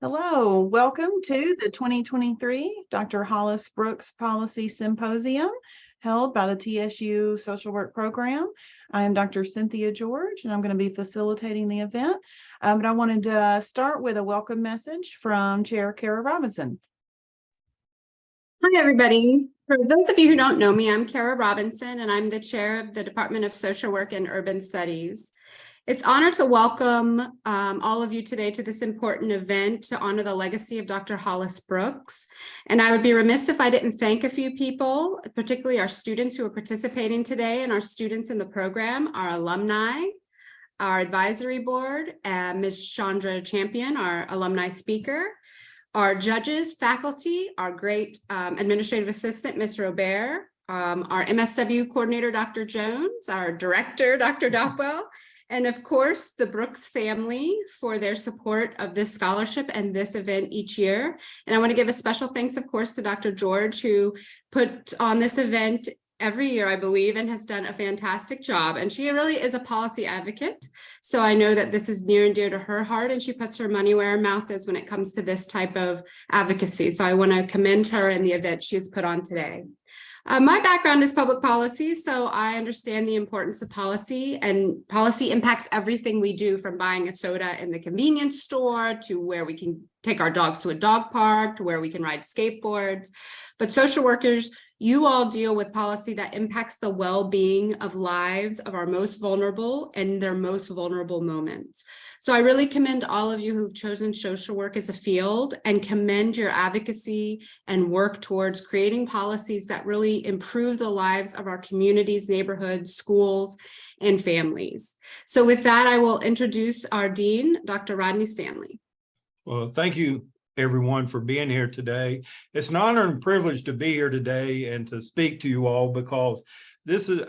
Hello, welcome to the 2023 Dr. Hollis Brooks Policy Symposium held by the TSU Social Work Program. I am Dr. Cynthia George, and I'm going to be facilitating the event. But I wanted to start with a welcome message from Chair Kara Robinson. Hi, everybody. For those of you who don't know me, I'm Kara Robinson, and I'm the chair of the Department of Social Work and Urban Studies. It's an honor to welcome all of you today to this important event to honor the legacy of Dr. Hollace Brooks. And I would be remiss if I didn't thank a few people, particularly our students who are participating today and our students in the program, our alumni, our advisory board, Ms. Chandra Champion, our alumni speaker, our judges, faculty, our great administrative assistant, Ms. Robert, our MSW coordinator, Dr. Jones, our director, Dr. Dopwell, and of course, the Brooks family for their support of this scholarship and this event each year. And I want to give a special thanks, of course, to Dr. George, who put on this event every year, I believe, and has done a fantastic job. And she really is a policy advocate. So I know that this is near and dear to her heart, and she puts her money where her mouth is when it comes to this type of advocacy. So I want to commend her and the event she has put on today. My background is public policy, so I understand the importance of policy, and policy impacts everything we do, from buying a soda in the convenience store to where we can take our dogs to a dog park to where we can ride skateboards. But social workers, you all deal with policy that impacts the well-being of lives of our most vulnerable and their most vulnerable moments. So I really commend all of you who've chosen social work as a field, and commend your advocacy and work towards creating policies that really improve the lives of our communities, neighborhoods, schools, and families. So with that, I will introduce our dean, Dr. Rodney Stanley. Well, thank you, everyone, for being here today. It's an honor and privilege to be here today and to speak to you all, because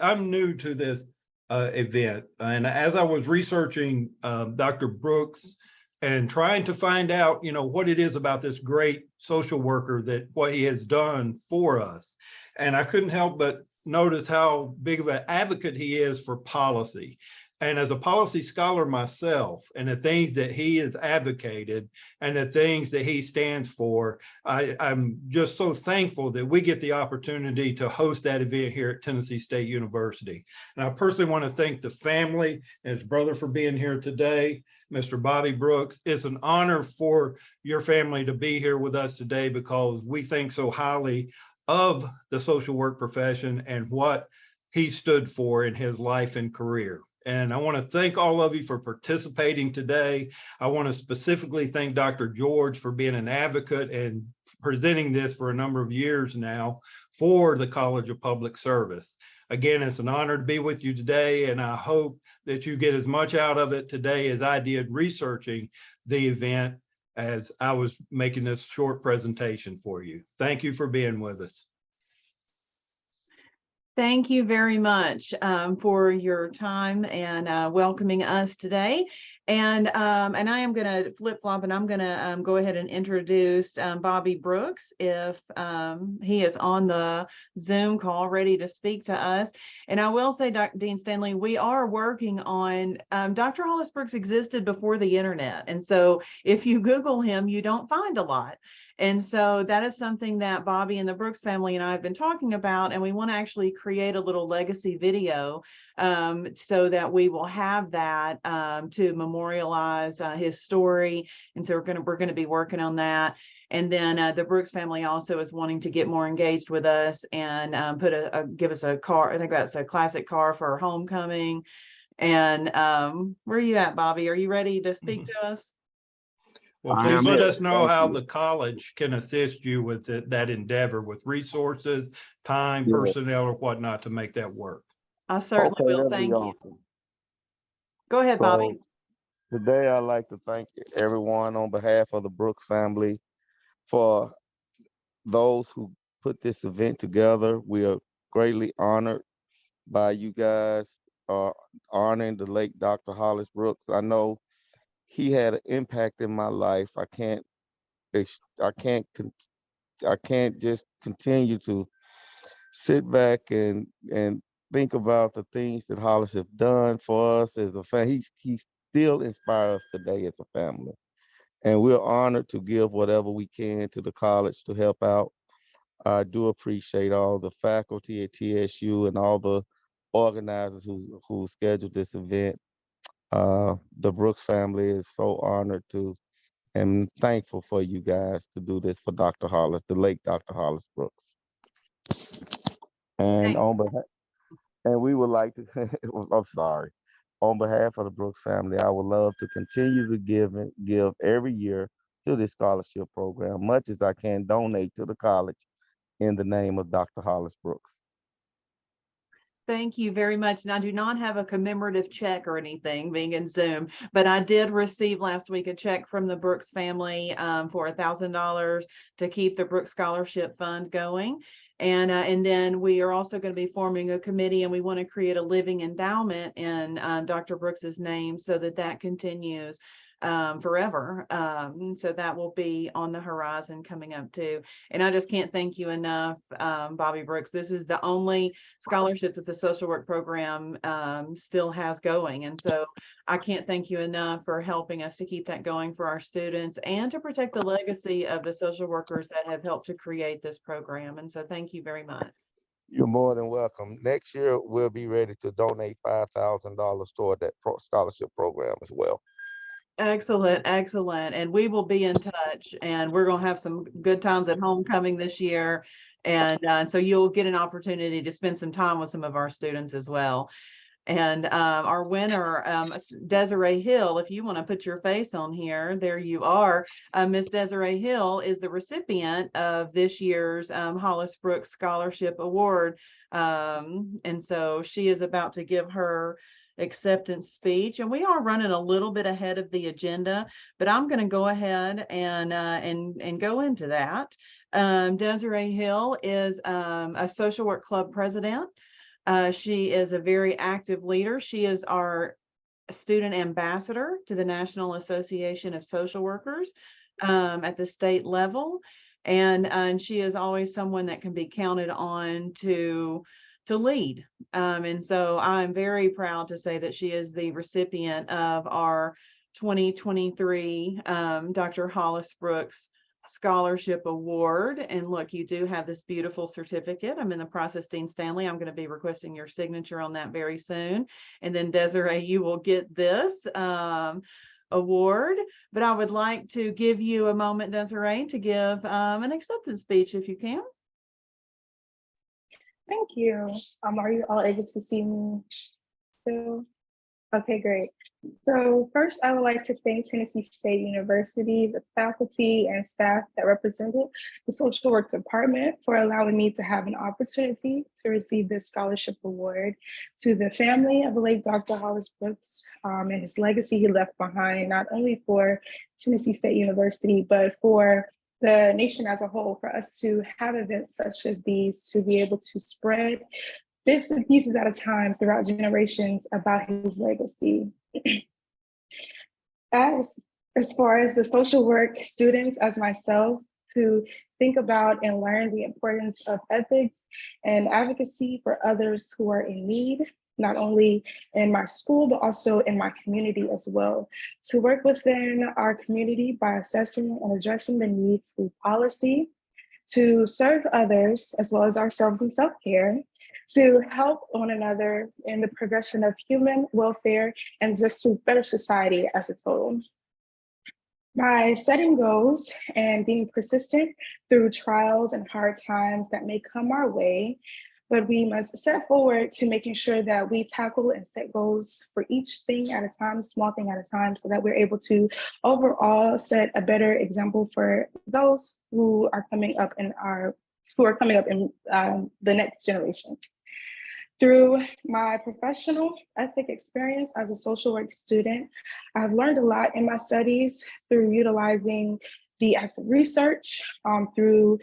I'm new to this event. And as I was researching Dr. Brooks and trying to find out, what it is about this great social worker, what he has done for us. And I couldn't help but notice how big of an advocate he is for policy. And as a policy scholar myself, and the things that he has advocated and the things that he stands for, I'm just so thankful that we get the opportunity to host that event here at Tennessee State University. And I personally want to thank the family and his brother for being here today, Mr. Bobby Brooks. It's an honor for your family to be here with us today, because we think so highly of the social work profession and what he stood for in his life and career. And I want to thank all of you for participating today. I want to specifically thank Dr. George for being an advocate and presenting this for a number of years now for the College of Public Service. Again, it's an honor to be with you today, and I hope that you get as much out of it today as I did researching the event as I was making this short presentation for you. Thank you for being with us. Thank you very much for your time and welcoming us today. And I am going to flip-flop, and I'm going to go ahead and introduce Bobby Brooks, if he is on the Zoom call ready to speak to us. And I will say, Dean Stanley, we are working on, Dr. Hollace Brooks existed before the internet. And so if you Google him, you don't find a lot. And so that is something that Bobby and the Brooks family and I have been talking about, and we want to actually create a little legacy video so that we will have that to memorialize his story. And so we're going to be working on that. And then the Brooks family also is wanting to get more engaged with us and give us a car. I think that's a classic car for our homecoming. And where are you at, Bobby? Are you ready to speak to us? Well, please let us know how the college can assist you with that endeavor, with resources, time, personnel, or whatnot, to make that work. I certainly will. Thank you. Go ahead, Bobby. Today, I'd like to thank everyone on behalf of the Brooks family for those who put this event together. We are greatly honored by you guys honoring the late Dr. Hollace Brooks. I know he had an impact in my life. I can't just continue to sit back and think about the things that Hollace have done for us as a family. He still inspires us today as a family. And we're honored to give whatever we can to the college to help out. I do appreciate all the faculty at TSU and all the organizers who scheduled this event. The Brooks family is so honored to and thankful for you guys to do this for Dr. Hollis, the late Dr. Hollis Brooks. And we would like to, I'm sorry, on behalf of the Brooks family, I would love to continue to give every year to this scholarship program, much as I can donate to the college in the name of Dr. Hollis Brooks. Thank you very much. And I do not have a commemorative check or anything being in Zoom, but I did receive last week a check from the Brooks family for $1,000 to keep the Brooks Scholarship Fund going. And then we are also going to be forming a committee, and we want to create a living endowment in Dr. Brooks's name so that continues forever. So that will be on the horizon coming up too. And I just can't thank you enough, Bobby Brooks. This is the only scholarship that the social work program still has going. And so I can't thank you enough for helping us to keep that going for our students and to protect the legacy of the social workers that have helped to create this program. And so thank you very much. You're more than welcome. Next year, we'll be ready to donate $5,000 toward that scholarship program as well. Excellent, excellent. And we will be in touch, and we're going to have some good times at homecoming this year. And so you'll get an opportunity to spend some time with some of our students as well. And our winner, Desiree Hill, if you want to put your face on here, there you are. Miss Desiree Hill is the recipient of this year's Hollace Brooks Scholarship Award. And so she is about to give her acceptance speech, and we are running a little bit ahead of the agenda, but I'm going to go ahead and go into that. Desiree Hill is a social work club president. She is a very active leader. She is our student ambassador to the National Association of Social Workers at the state level, and she is always someone that can be counted on to lead. And so I'm very proud to say that she is the recipient of our 2023 Dr. Hollace Brooks Scholarship Award. And look, you do have this beautiful certificate. I'm in the process, Dean Stanley. I'm going to be requesting your signature on that very soon. And then Desiree, you will get this award. But I would like to give you a moment, Desiree, to give an acceptance speech if you can. Thank you. Are you all able to see me still? Okay, great. So first, I would like to thank Tennessee State University, the faculty and staff that represented the Social Work Department for allowing me to have an opportunity to receive this scholarship award. To the family of the late Dr. Hollace Brooks and his legacy he left behind, not only for Tennessee State University, but for the nation as a whole, for us to have events such as these, to be able to spread bits and pieces at a time throughout generations about his legacy. As far as the social work students, as myself, to think about and learn the importance of ethics and advocacy for others who are in need, not only in my school, but also in my community as well. To work within our community by assessing and addressing the needs through policy, to serve others as well as ourselves in self-care, to help one another in the progression of human welfare and just to better society as a total. By setting goals and being persistent through trials and hard times that may come our way, but we must set forward to making sure that we tackle and set goals for each thing at a time, small thing at a time, so that we're able to overall set a better example for those who are coming up in the next generation. Through my professional ethic experience as a social work student, I've learned a lot in my studies through utilizing the acts of research, through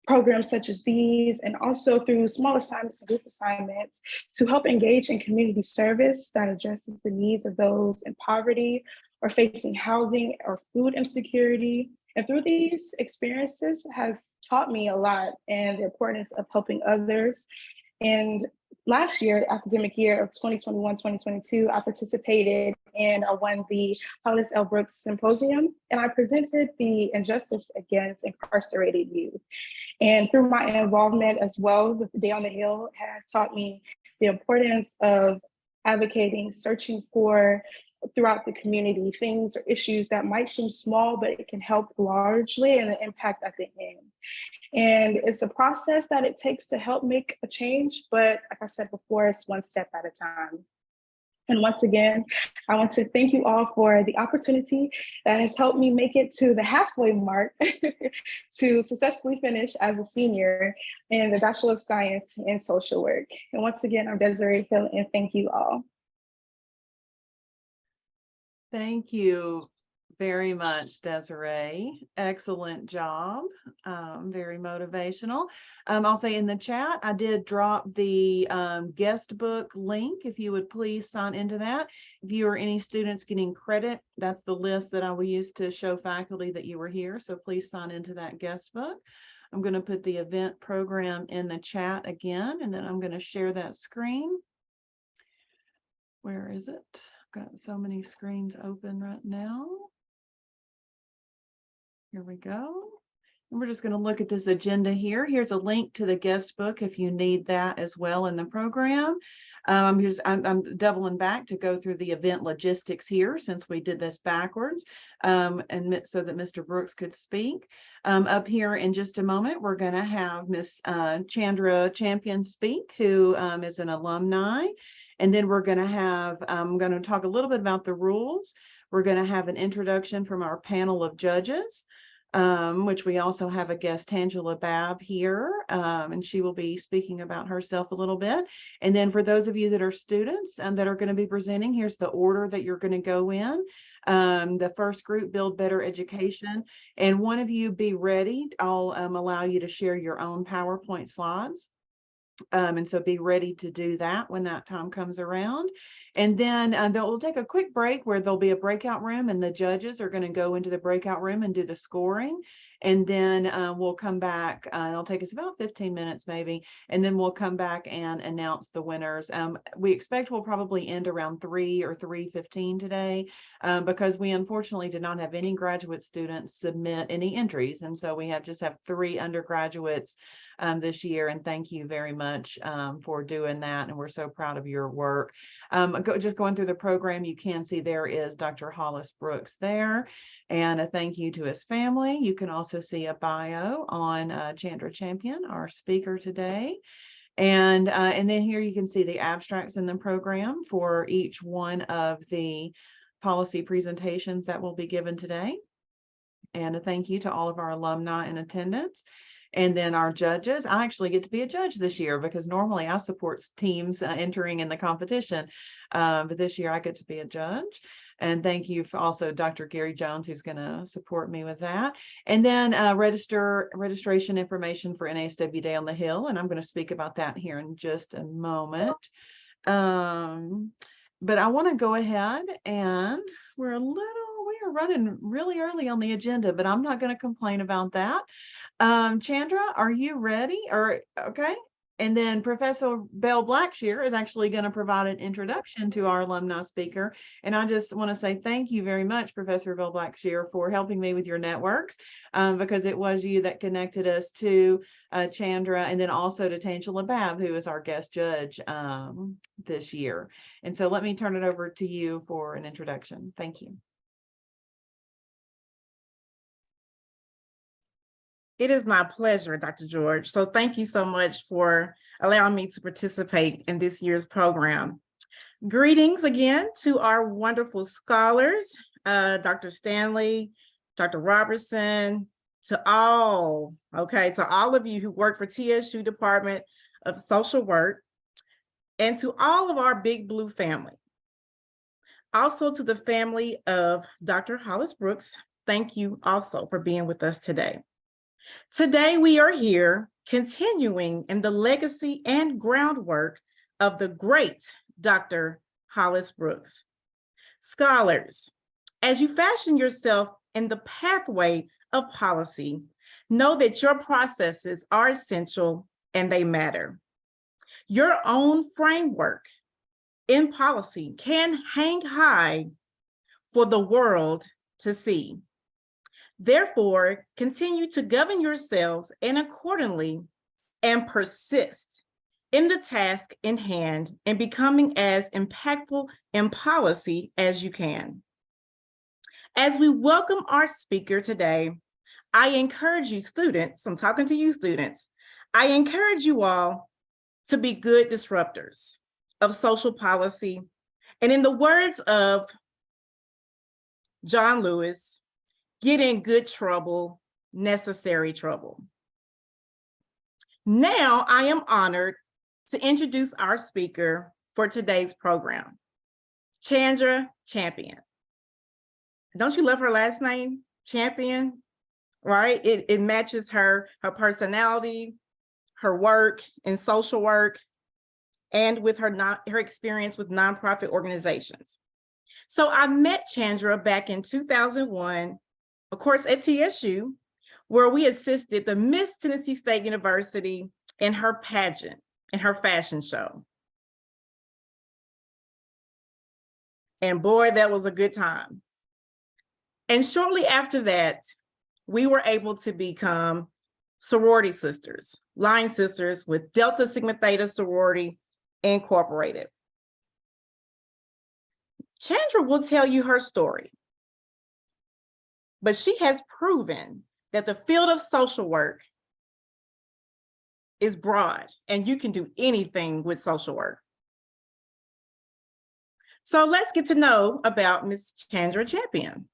programs such as these, and also through small assignments and group assignments to help engage in community service that addresses the needs of those in poverty or facing housing or food insecurity. And through these experiences has taught me a lot and the importance of helping others. And last year, academic year of 2021-2022, I participated and I won the Hollace L Symposium, and I presented the injustice against incarcerated youth. And through my involvement as well with the Day on the Hill has taught me the importance of advocating, searching for throughout the community things or issues that might seem small, but it can help largely and the impact at the end. And it's a process that it takes to help make a change, but like I said before, it's one step at a time. And once again, I want to thank you all for the opportunity that has helped me make it to the halfway mark to successfully finish as a senior in the Bachelor of Science in Social Work. And once again, I'm Desiree Hill, and thank you all. Thank you very much, Desiree. Excellent job. Very motivational. I'll say in the chat, I did drop the guest book link. If you would please sign into that. If you or any students getting credit, that's the list that I will use to show faculty that you were here. So please sign into that guest book. I'm going to put the event program in the chat again, and then I'm going to share that screen. Where is it? Got so many screens open right now. Here we go. And we're just going to look at this agenda here. Here's a link to the guest book if you need that as well in the program. I'm doubling back to go through the event logistics here since we did this backwards, and so that Mr. Brooks could speak. Up here in just a moment, we're going to have Miss Chandra Champion speak, who is an alumni. And then we're going to have, I'm going to talk a little bit about the rules. We're going to have an introduction from our panel of judges, which we also have a guest, Tangela Babb, here, and she will be speaking about herself a little bit. And then for those of you that are students and that are going to be presenting, here's the order that you're going to go in. The first group, Build Better Education. And one of you be ready. I'll allow you to share your own PowerPoint slides. And so be ready to do that when that time comes around. And then we'll take a quick break where there'll be a breakout room, and the judges are going to go into the breakout room and do the scoring. And then we'll come back. It'll take us about 15 minutes maybe. And then we'll come back and announce the winners. We expect we'll probably end around 3 or 3:15 today because we unfortunately did not have any graduate students submit any entries. And so we just have 3 undergraduates this year, and thank you very much for doing that, and we're so proud of your work. Just going through the program, you can see there is Dr. Hollace Brooks there, and a thank you to his family. You can also see a bio on Chandra Champion, our speaker today. And then here you can see the abstracts in the program for each one of the policy presentations that will be given today. And a thank you to all of our alumni in attendance. And then our judges. I actually get to be a judge this year because normally I support teams entering in the competition. But this year I get to be a judge. And thank you for also Dr. Gary Jones, who's going to support me with that. And then registration information for NASW Day on the Hill. And I'm going to speak about that here in just a moment. But I want to go ahead, and we are running really early on the agenda, but I'm not going to complain about that. Chandra, are you ready? Or okay. And then Professor Bell Blackshear is actually going to provide an introduction to our alumni speaker. And I just want to say thank you very much, Professor Bell Blackshear, for helping me with your networks, because it was you that connected us to Chandra, and then also to Tangela Babb, who is our guest judge this year. And so let me turn it over to you for an introduction. Thank you. It is my pleasure, Dr. George. So thank you so much for allowing me to participate in this year's program. Greetings again to our wonderful scholars, Dr. Stanley, Dr. Robertson, to all of you who work for TSU Department of Social Work, and to all of our Big Blue family. Also to the family of Dr. Hollace Brooks, thank you also for being with us today. Today, we are here continuing in the legacy and groundwork of the great Dr. Hollace Brooks. Scholars, as you fashion yourself in the pathway of policy, know that your processes are essential and they matter. Your own framework in policy can hang high for the world to see. Therefore, continue to govern yourselves and accordingly and persist in the task in hand and becoming as impactful in policy as you can. As we welcome our speaker today, I encourage you students, I'm talking to you students, I encourage you all to be good disruptors of social policy. And in the words of John Lewis, get in good trouble, necessary trouble. Now I am honored to introduce our speaker for today's program, Chandra Champion. Don't you love her last name, Champion? Right? It matches her personality, her work in social work, and with her experience with nonprofit organizations. So I met Chandra back in 2001, of course, at TSU, where we assisted the Miss Tennessee State University in her pageant, in her fashion show. And boy, that was a good time. And shortly after that, we were able to become sorority sisters, line sisters with Delta Sigma Theta Sorority Incorporated. Chandra will tell you her story, but she has proven that the field of social work is broad and you can do anything with social work. So let's get to know about Ms. Chandra Champion.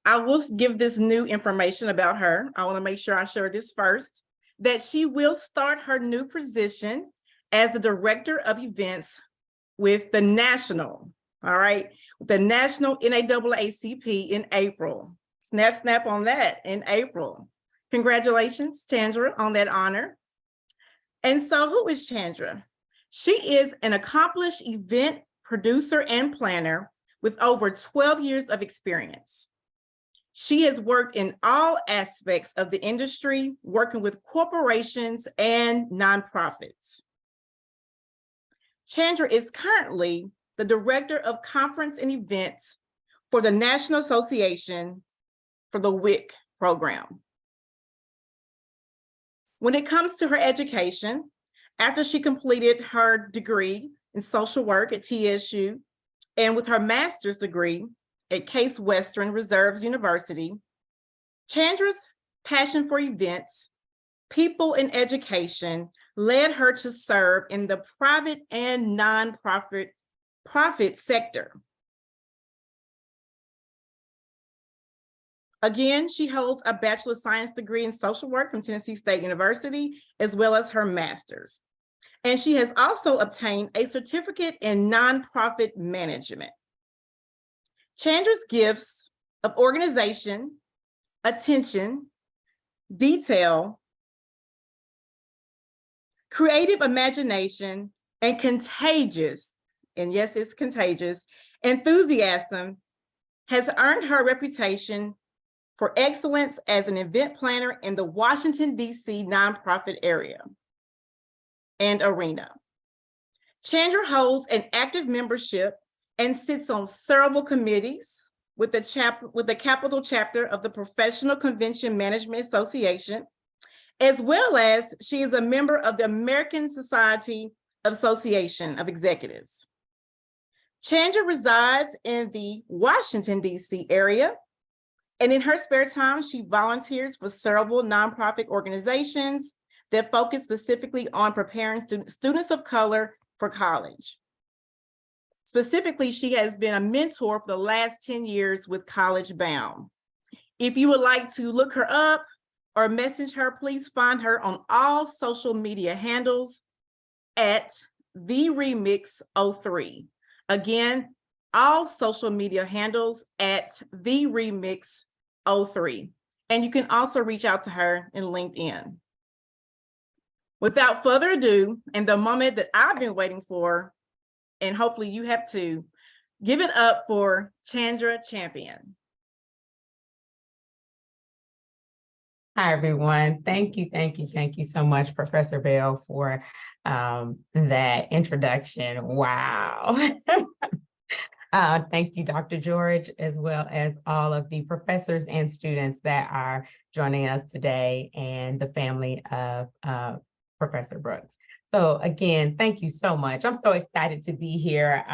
I will give this new information about her. I want to make sure I share this first, that she will start her new position as the Director of Events with the National, all right, the National NAACP in April. Snap, snap on that, in April. Congratulations, Chandra, on that honor. And so who is Chandra? She is an accomplished event producer and planner with over 12 years of experience. She has worked in all aspects of the industry, working with corporations and nonprofits. Chandra is currently the Director of Conference and Events for the National Association for the WIC program. When it comes to her education, after she completed her degree in social work at TSU and with her master's degree at Case Western Reserve University, Chandra's passion for events, people, and education led her to serve in the private and nonprofit sector. Again, she holds a Bachelor of Science degree in social work from Tennessee State University, as well as her master's. And she has also obtained a certificate in nonprofit management. Chandra's gifts of organization, attention, detail, creative imagination, and contagious, and yes, it's contagious, enthusiasm has earned her reputation for excellence as an event planner in the Washington, D.C. nonprofit area and arena. Chandra holds an active membership and sits on several committees with the Capital Chapter of the Professional Convention Management Association, as well as she is a member of the American Society of Association of Executives. Chandra resides in the Washington, D.C. area, and in her spare time, she volunteers for several nonprofit organizations that focus specifically on preparing students of color for college. Specifically, she has been a mentor for the last 10 years with College Bound. If you would like to look her up or message her, please find her on all social media handles at TheRemix03. Again, all social media handles at TheRemix03. And you can also reach out to her in LinkedIn. Without further ado, and the moment that I've been waiting for, and hopefully you have too, give it up for Chandra Champion. Hi, everyone. Thank you so much, Professor Bell, for that introduction. Wow. Thank you, Dr. George, as well as all of the professors and students that are joining us today and the family of Professor Brooks. So again, thank you so much. I'm so excited to be here.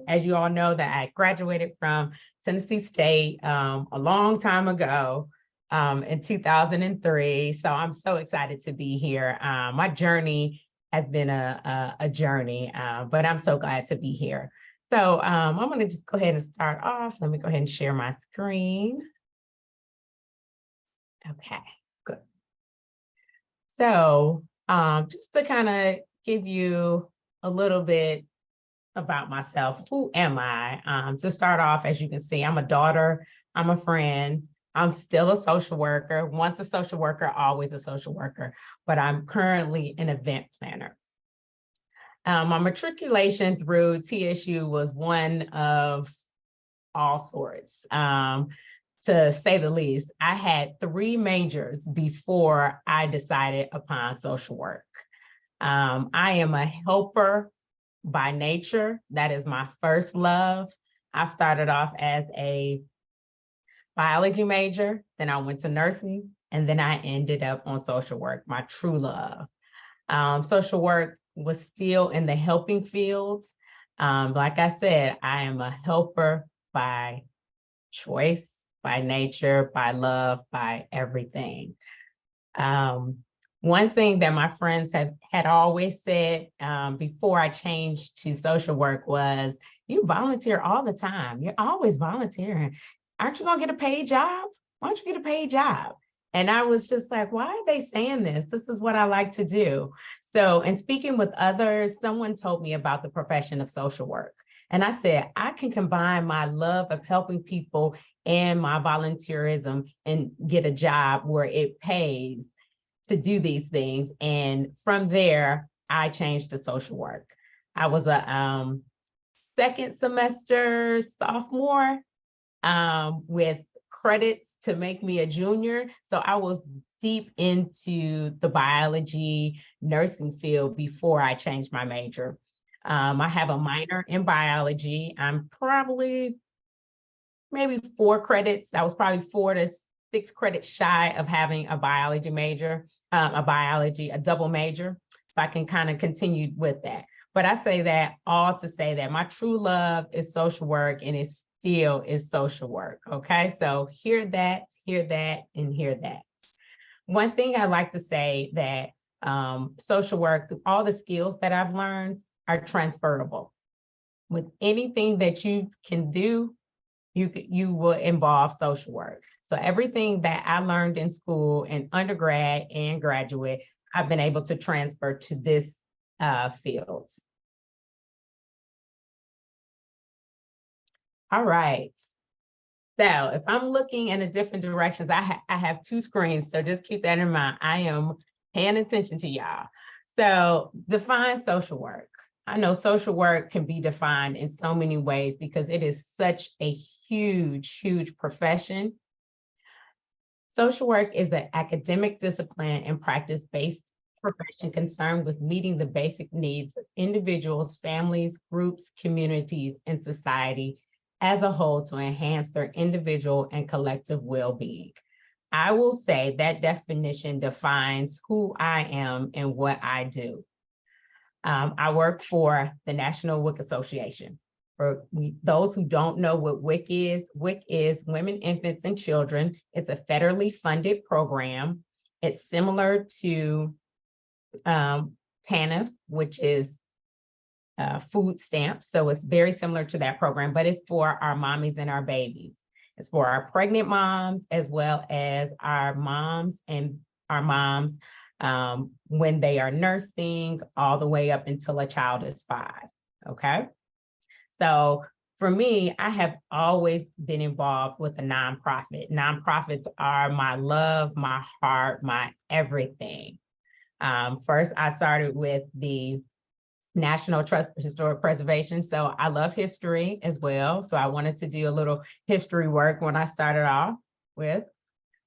As you all know, that I graduated from Tennessee State a long time ago in 2003. So I'm so excited to be here. My journey has been a journey, but I'm so glad to be here. So I'm going to just go ahead and start off. Let me go ahead and share my screen. Okay, good. So just to kind of give you a little bit about myself, who am I? To start off, as you can see, I'm a daughter, I'm a friend, I'm still a social worker. Once a social worker, always a social worker, but I'm currently an event planner. My matriculation through TSU was one of all sorts, to say the least. I had 3 majors before I decided upon social work. I am a helper by nature. That is my first love. I started off as a biology major, then I went to nursing, and then I ended up on social work, my true love. Social work was still in the helping field. Like I said, I am a helper by choice, by nature, by love, by everything. One thing that my friends had always said before I changed to social work was, you volunteer all the time. You're always volunteering. Aren't you gonna get a paid job? Why don't you get a paid job? And I was just like, why are they saying this? This is what I like to do. So, in speaking with others, someone told me about the profession of social work. And I said, I can combine my love of helping people and my volunteerism and get a job where it pays to do these things. And from there, I changed to social work. I was a second semester sophomore with credits to make me a junior. So I was deep into the biology nursing field before I changed my major. I have a minor in biology. I'm probably maybe 4 credits. I was probably 4 to 6 credits shy of having a biology major, a double major. So I can kind of continue with that. But I say that all to say that my true love is social work, and it still is social work. Okay, so hear that, and hear that. One thing I like to say that social work, all the skills that I've learned are transferable. With anything that you can do, you will involve social work. So everything that I learned in school and undergrad and graduate, I've been able to transfer to this field. All right. So if I'm looking in a different directions, I have 2 screens, so just keep that in mind. I am paying attention to y'all. So define social work. I know social work can be defined in so many ways because it is such a huge profession. Social work is an academic discipline and practice-based profession concerned with meeting the basic needs of individuals, families, groups, communities, and society as a whole to enhance their individual and collective well-being. I will say that definition defines who I am and what I do. I work for the National WIC Association. For those who don't know what WIC is Women, Infants, and Children. It's a federally funded program. It's similar to TANF, which is food stamps. So it's very similar to that program, but it's for our mommies and our babies. It's for our pregnant moms, as well as our moms when they are nursing, all the way up until a child is 5, okay? So for me, I have always been involved with a nonprofit. Nonprofits are my love, my heart, my everything. First, I started with the National Trust for Historic Preservation. So I love history as well. So I wanted to do a little history work when I started off with.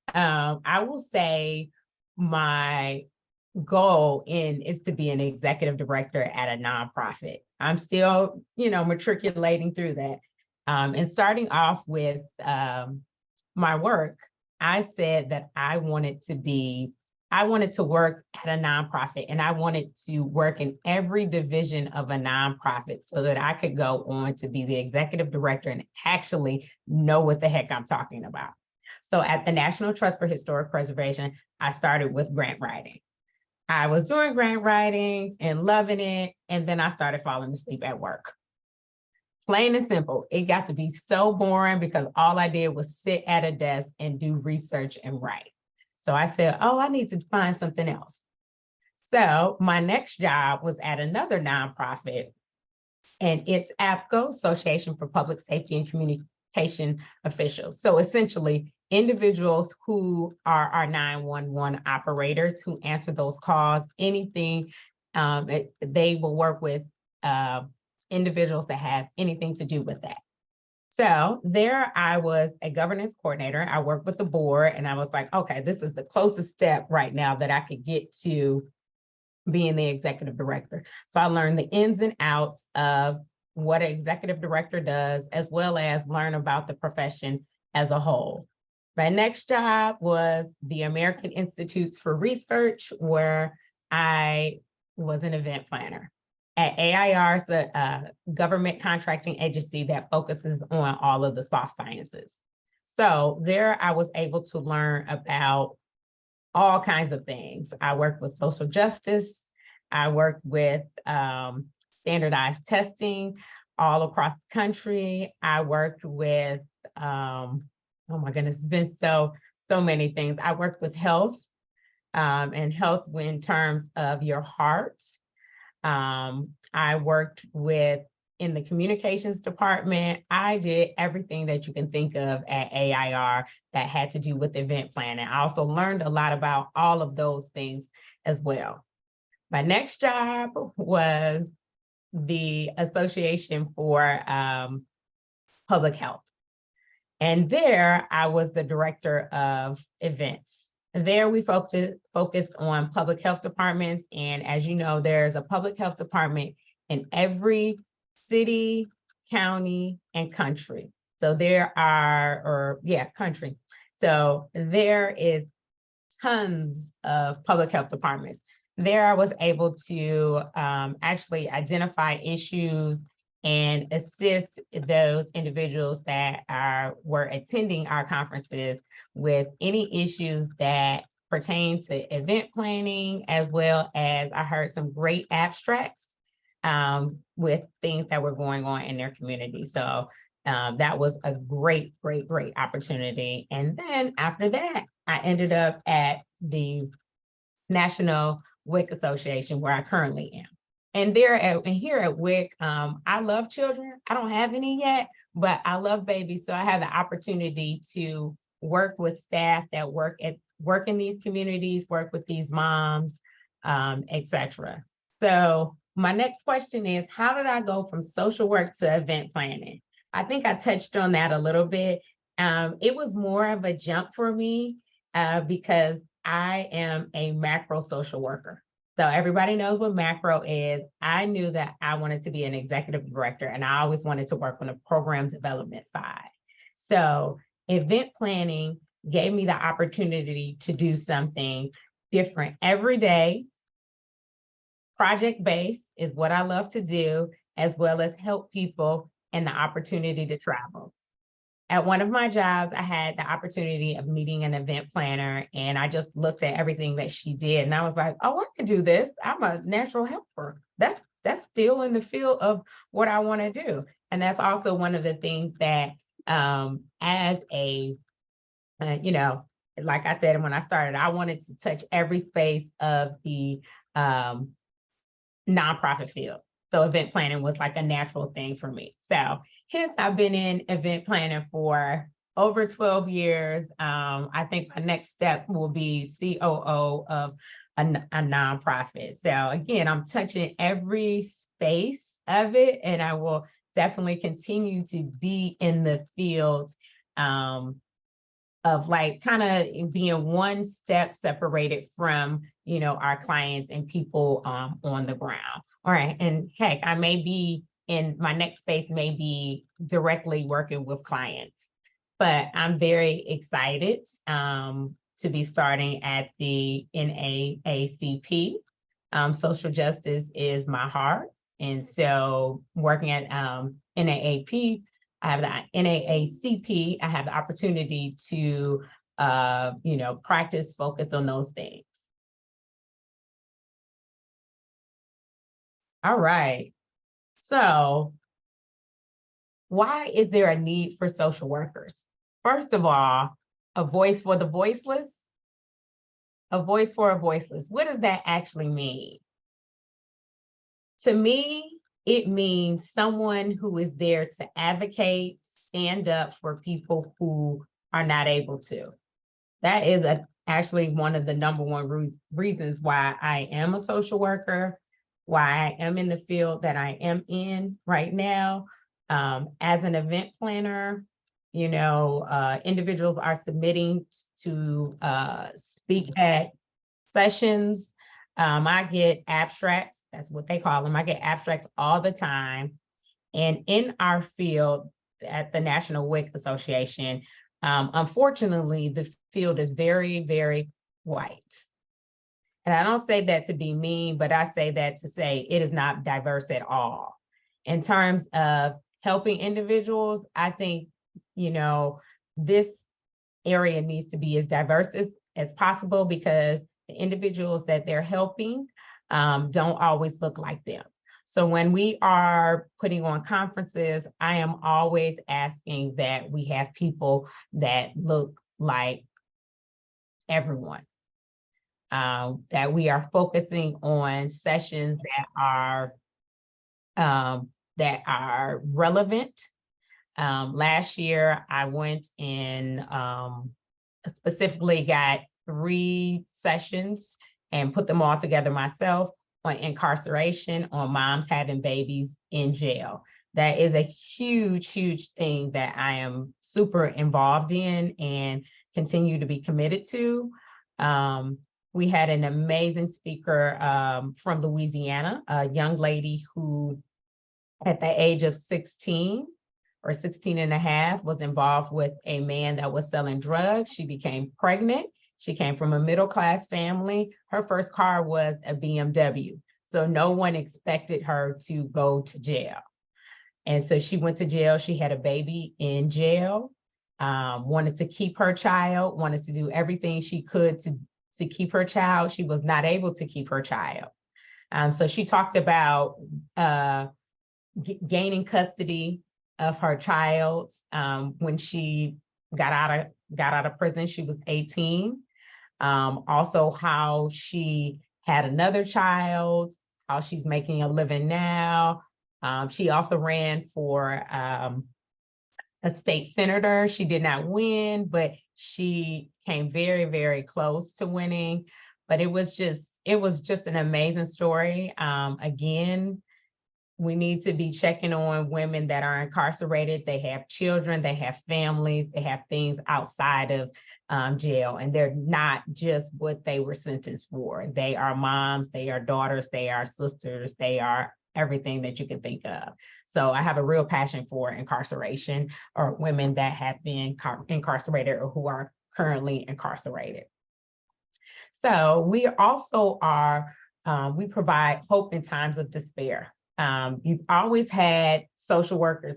I will say my goal is to be an executive director at a nonprofit. I'm still, matriculating through that. And starting off with my work, I said that I wanted to work at a nonprofit, and I wanted to work in every division of a nonprofit so that I could go on to be the executive director and actually know what the heck I'm talking about. So at the National Trust for Historic Preservation, I started with grant writing. I was doing grant writing and loving it, and then I started falling asleep at work. Plain and simple, it got to be so boring because all I did was sit at a desk and do research and write. So I said, oh, I need to find something else. So my next job was at another nonprofit, and it's APCO, Association for Public Safety and Communication Officials. So essentially, individuals who are our 911 operators who answer those calls, anything, they will work with individuals that have anything to do with that. So there I was a governance coordinator. I worked with the board, and I was like, okay, this is the closest step right now that I could get to being the executive director. So I learned the ins and outs of what an executive director does, as well as learn about the profession as a whole. My next job was the American Institutes for Research, where I was an event planner. At AIR, it's a government contracting agency that focuses on all of the soft sciences. So there I was able to learn about all kinds of things. I worked with social justice. I worked with standardized testing all across the country. I worked with, oh my goodness, it's been so many things. I worked with health and health in terms of your heart. I worked in the communications department. I did everything that you can think of at AIR that had to do with event planning. I also learned a lot about all of those things as well. My next job was the Association for Public Health. And there I was the director of events. There we focused on public health departments. And as you know, there's a public health department in every city, county, and country. So there are, country. So there is tons of public health departments. There I was able to actually identify issues and assist those individuals that were attending our conferences with any issues that pertain to event planning, as well as I heard some great abstracts with things that were going on in their community. So that was a great opportunity. And then after that, I ended up at the National WIC Association, where I currently am. And here at WIC, I love children. I don't have any yet, but I love babies. So I had the opportunity to work with staff that work in these communities, work with these moms, etc. So my next question is, how did I go from social work to event planning? I think I touched on that a little bit. It was more of a jump for me because I am a macro social worker. So everybody knows what macro is. I knew that I wanted to be an executive director, and I always wanted to work on the program development side. So event planning gave me the opportunity to do something different every day. Project-based is what I love to do, as well as help people and the opportunity to travel. At one of my jobs, I had the opportunity of meeting an event planner, and I just looked at everything that she did, and I was like, oh, I can do this. I'm a natural helper. That's still in the field of what I want to do. And that's also one of the things that as a, like I said, when I started, I wanted to touch every space of the nonprofit field. So event planning was like a natural thing for me. So hence I've been in event planning for over 12 years. I think my next step will be COO of a nonprofit. So again, I'm touching every space of it, and I will definitely continue to be in the field like kind of being one step separated from, you know, our clients and people on the ground. All right, and heck, I may be in my next space, may be directly working with clients, but I'm very excited to be starting at the NAACP. Social justice is my heart. And so working at NAAP, I have the NAACP, I have the opportunity to, you know, practice, focus on those things. All right. So why is there a need for social workers? First of all, a voice for the voiceless. A voice for a voiceless. What does that actually mean? To me, it means someone who is there to advocate, stand up for people who are not able to. That is actually one of the number one reasons why I am a social worker, why I am in the field that I am in right now. As an event planner, you know, individuals are submitting to speak at sessions. I get abstracts, that's what they call them. I get abstracts all the time. And in our field at the National WIC Association, unfortunately, the field is very, very white. And I don't say that to be mean, but I say that to say it is not diverse at all. In terms of helping individuals, I think, you know, this area needs to be as diverse as possible, because the individuals that they're helping don't always look like them. So when we are putting on conferences, I am always asking that we have people that look like everyone, that we are focusing on sessions that are relevant. Last year, I went and specifically got 3 sessions and put them all together myself on incarceration, on moms having babies in jail. That is a huge, huge thing that I am super involved in and continue to be committed to. We had an amazing speaker from Louisiana, a young lady who at the age of 16 or 16 and a half was involved with a man that was selling drugs. She became pregnant. She came from a middle-class family. Her first car was a BMW. So no one expected her to go to jail. And so she went to jail. She had a baby in jail, wanted to keep her child, wanted to do everything she could to keep her child. She was not able to keep her child. So she talked about gaining custody of her child when she got out of prison. She was 18. Also how she had another child, how she's making a living now. She also ran for a state senator. She did not win, but she came very, very close to winning. But it was just an amazing story. Again, we need to be checking on women that are incarcerated. They have children, they have families, they have things outside of jail, and they're not just what they were sentenced for. They are moms, they are daughters, they are sisters, they are everything that you can think of. So I have a real passion for incarceration, or women that have been incarcerated or who are currently incarcerated. So we also are, we provide hope in times of despair. You've always had social workers.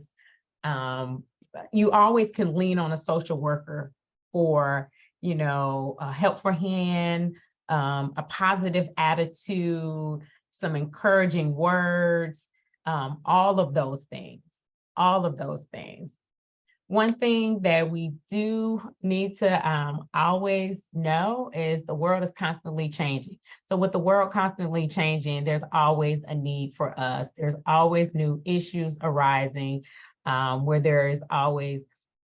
You always can lean on a social worker for, you know, a helpful hand, a positive attitude, some encouraging words, all of those things, all of those things. One thing that we do need to always know is the world is constantly changing. So with the world constantly changing, there's always a need for us. There's always new issues arising, where there is always,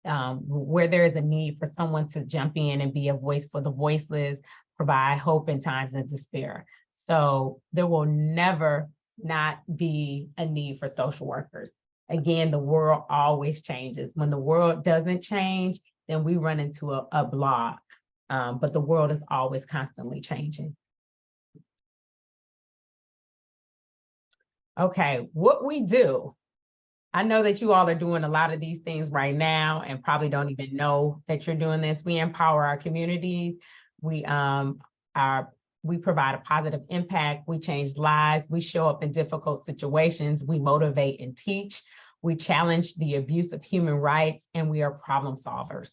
where there is a need for someone to jump in and be a voice for the voiceless, provide hope in times of despair. So there will never not be a need for social workers. Again, the world always changes. When the world doesn't change, then we run into a block. But the world is always constantly changing. Okay, what we do. I know that you all are doing a lot of these things right now and probably don't even know that you're doing this. We empower our communities. We provide a positive impact. We change lives. We show up in difficult situations. We motivate and teach. We challenge the abuse of human rights, and we are problem solvers.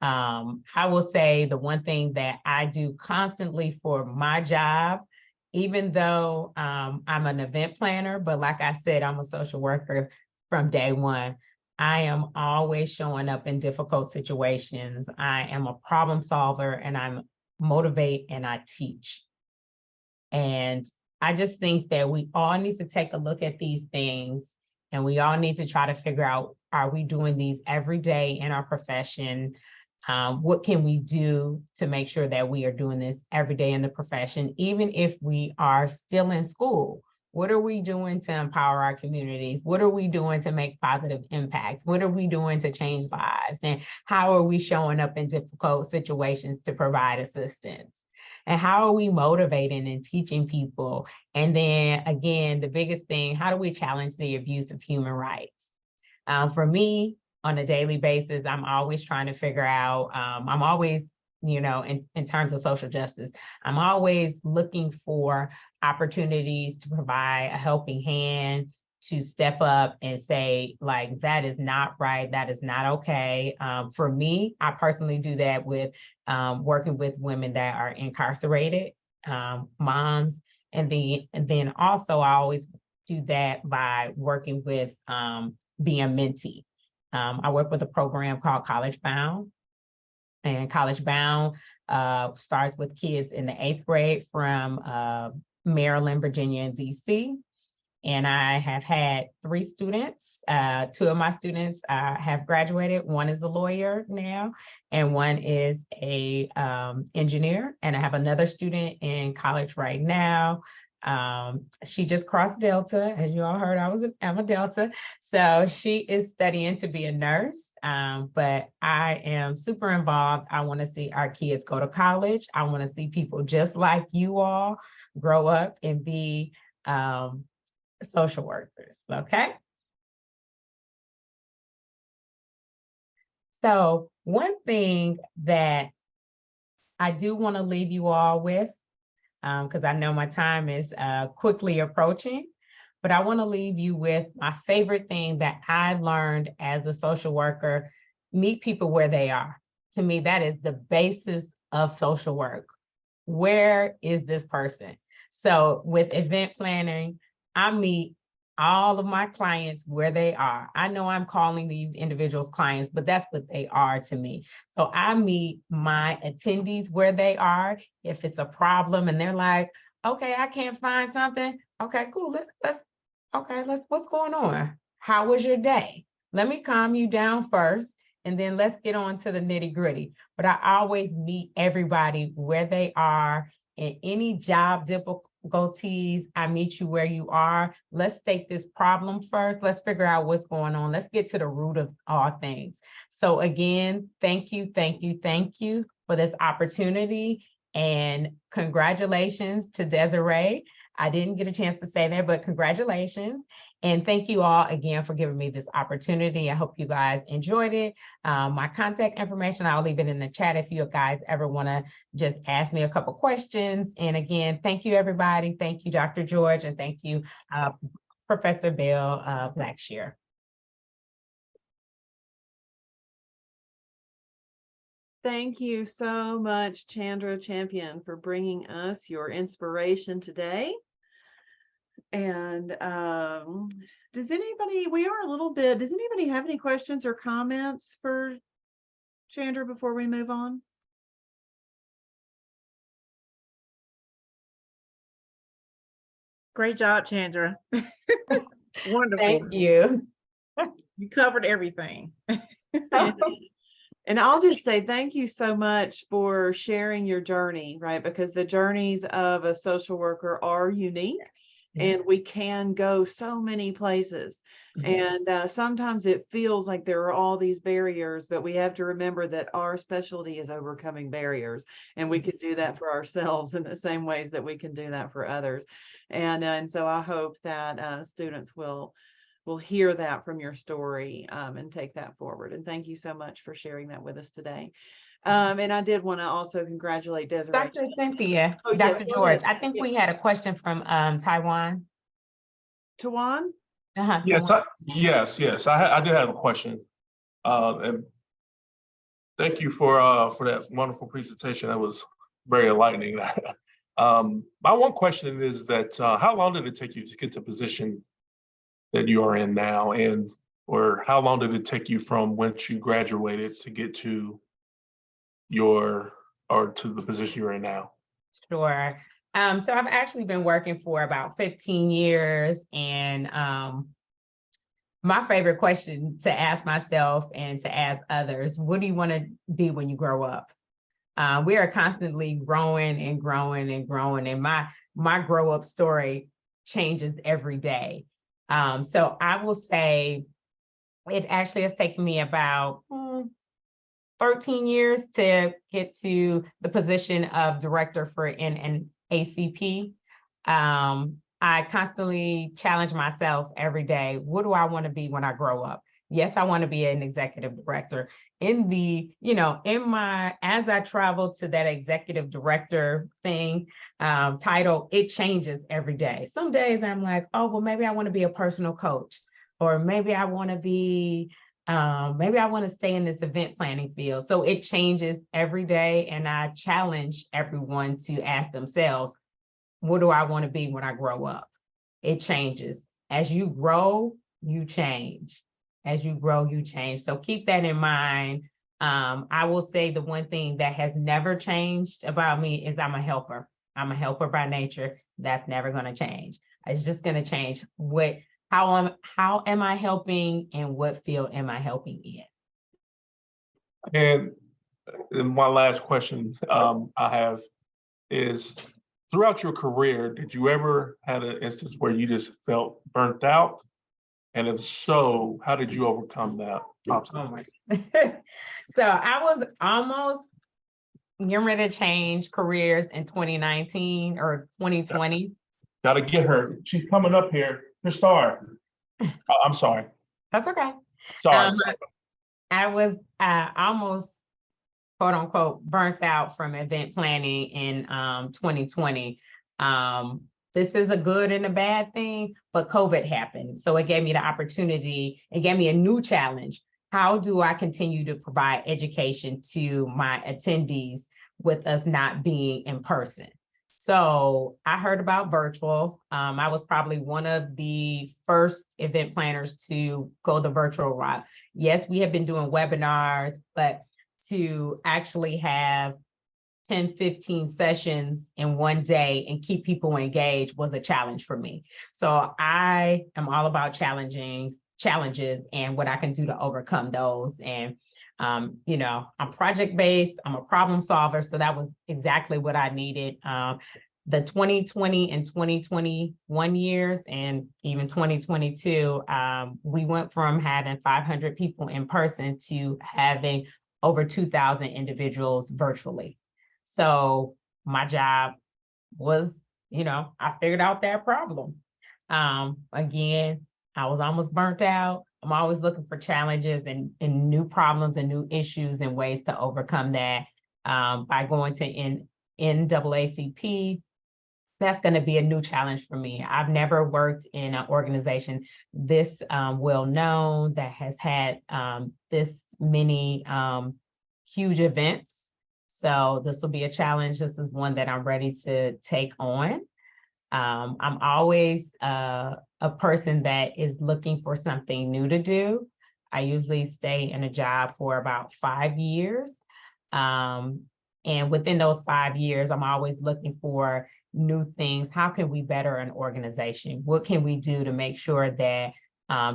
I will say the one thing that I do constantly for my job, even though I'm an event planner, but like I said, I'm a social worker from day one. I am always showing up in difficult situations. I am a problem solver, and I'm motivate and I teach. And I just think that we all need to take a look at these things, and we all need to try to figure out, are we doing these every day in our profession? What can we do to make sure that we are doing this every day in the profession, even if we are still in school? What are we doing to empower our communities? What are we doing to make positive impacts? What are we doing to change lives? And how are we showing up in difficult situations to provide assistance? And how are we motivating and teaching people? And then again, the biggest thing, how do we challenge the abuse of human rights? For me, on a daily basis, I'm always trying to figure out, I'm always, in terms of social justice, I'm always looking for opportunities to provide a helping hand, to step up and say, like, that is not right, that is not okay. For me, I personally do that with working with women that are incarcerated, moms, and then also I always do that by working with being a mentee. I work with a program called College Bound. And College Bound starts with kids in the 8th grade from Maryland, Virginia, and DC. And I have had 3 students. 2 of my students have graduated. One is a lawyer now, and one is a engineer. And I have another student in college right now. She just crossed Delta. As you all heard, I'm a Delta. So she is studying to be a nurse. But I am super involved. I want to see our kids go to college. I want to see people just like you all grow up and be social workers, okay? So one thing that I do want to leave you all with, because I know my time is quickly approaching, but I want to leave you with my favorite thing that I learned as a social worker: meet people where they are. To me, that is the basis of social work. Where is this person? So with event planning, I meet all of my clients where they are. I know I'm calling these individuals clients, but that's what they are to me. So I meet my attendees where they are. If it's a problem and they're like, okay, I can't find something. Okay, cool. What's going on? How was your day? Let me calm you down first, and then let's get on to the nitty gritty. But I always meet everybody where they are. In any job difficulties, I meet you where you are. Let's take this problem first. Let's figure out what's going on. Let's get to the root of all things. So again, thank you for this opportunity, and congratulations to Desiree. I didn't get a chance to say that, but congratulations. And thank you all again for giving me this opportunity. I hope you guys enjoyed it. My contact information, I'll leave it in the chat if you guys ever want to just ask me a couple questions. And again, thank you, everybody. Thank you, Dr. George, and thank you, Professor Bill Blackshear. Thank you so much, Chandra Champion, for bringing us your inspiration today. And does anybody have any questions or comments for Chandra before we move on? Great job, Chandra. Wonderful. Thank you. You covered everything. And I'll just say thank you so much for sharing your journey, right? Because the journeys of a social worker are unique. and we can go so many places. And sometimes it feels like there are all these barriers, but we have to remember that our specialty is overcoming barriers, and we can do that for ourselves in the same ways that we can do that for others. And so I hope that students will hear that from your story and take that forward. And thank you so much for sharing that with us today. And I did want to also congratulate Desiree. Dr. Cynthia, Oh, yes, Dr. go George, ahead. I think Yeah. we had a question from Taiwan. Tawan? Yes, Tawan. yes, I do have a question. And thank you for that wonderful presentation. That was very enlightening. My one question is that how long did it take you to get to the position that you are in now, or how long did it take you from once you graduated to get to the position you're in now? Sure. So I've actually been working for about 15 years, and my favorite question to ask myself and to ask others, what do you want to be when you grow up? We are constantly growing and growing and growing, and my grow up story changes every day. So I will say it actually has taken me about 13 years to get to the position of director for NAACP. I constantly challenge myself every day. What do I want to be when I grow up? Yes, I want to be an executive director. As I travel to that executive director thing, title, it changes every day. Some days I'm like, oh, well, maybe I want to be a personal coach, or maybe I want to be, maybe I want to stay in this event planning field. So it changes every day. And I challenge everyone to ask themselves, what do I want to be when I grow up? It changes. As you grow, you change. As you grow, you change. So keep that in mind. I will say the one thing that has never changed about me is I'm a helper. I'm a helper by nature. That's never going to change. It's just going to change how am I helping, and what field am I helping in? And my last question I have is, throughout your career, did you ever have an instance where you just felt burnt out? And if so, how did you overcome that obstacle? So I was almost getting ready to change careers in 2019 or 2020. Gotta get her. She's coming up here. Her star. I'm sorry. That's okay. Sorry. I was almost, quote unquote, burnt out from event planning in 2020. This is a good and a bad thing, but COVID happened. So it gave me the opportunity, it gave me a new challenge. How do I continue to provide education to my attendees with us not being in person? So I heard about virtual. I was probably one of the first event planners to go the virtual route. Yes, we have been doing webinars, but to actually have 10, 15 sessions in one day and keep people engaged was a challenge for me. So I am all about challenges and what I can do to overcome those. And, I'm project-based, I'm a problem solver. So that was exactly what I needed. The 2020 and 2021 years, and even 2022, we went from having 500 people in person to having over 2,000 individuals virtually. So my job was, I figured out that problem. Again, I was almost burnt out. I'm always looking for challenges and new problems and new issues and ways to overcome that. By going to NAACP, that's going to be a new challenge for me. I've never worked in an organization this well known that has had this many huge events. So this will be a challenge. This is one that I'm ready to take on. I'm always a person that is looking for something new to do. I usually stay in a job for about 5 years. And within those 5 years, I'm always looking for new things. How can we better an organization? What can we do to make sure that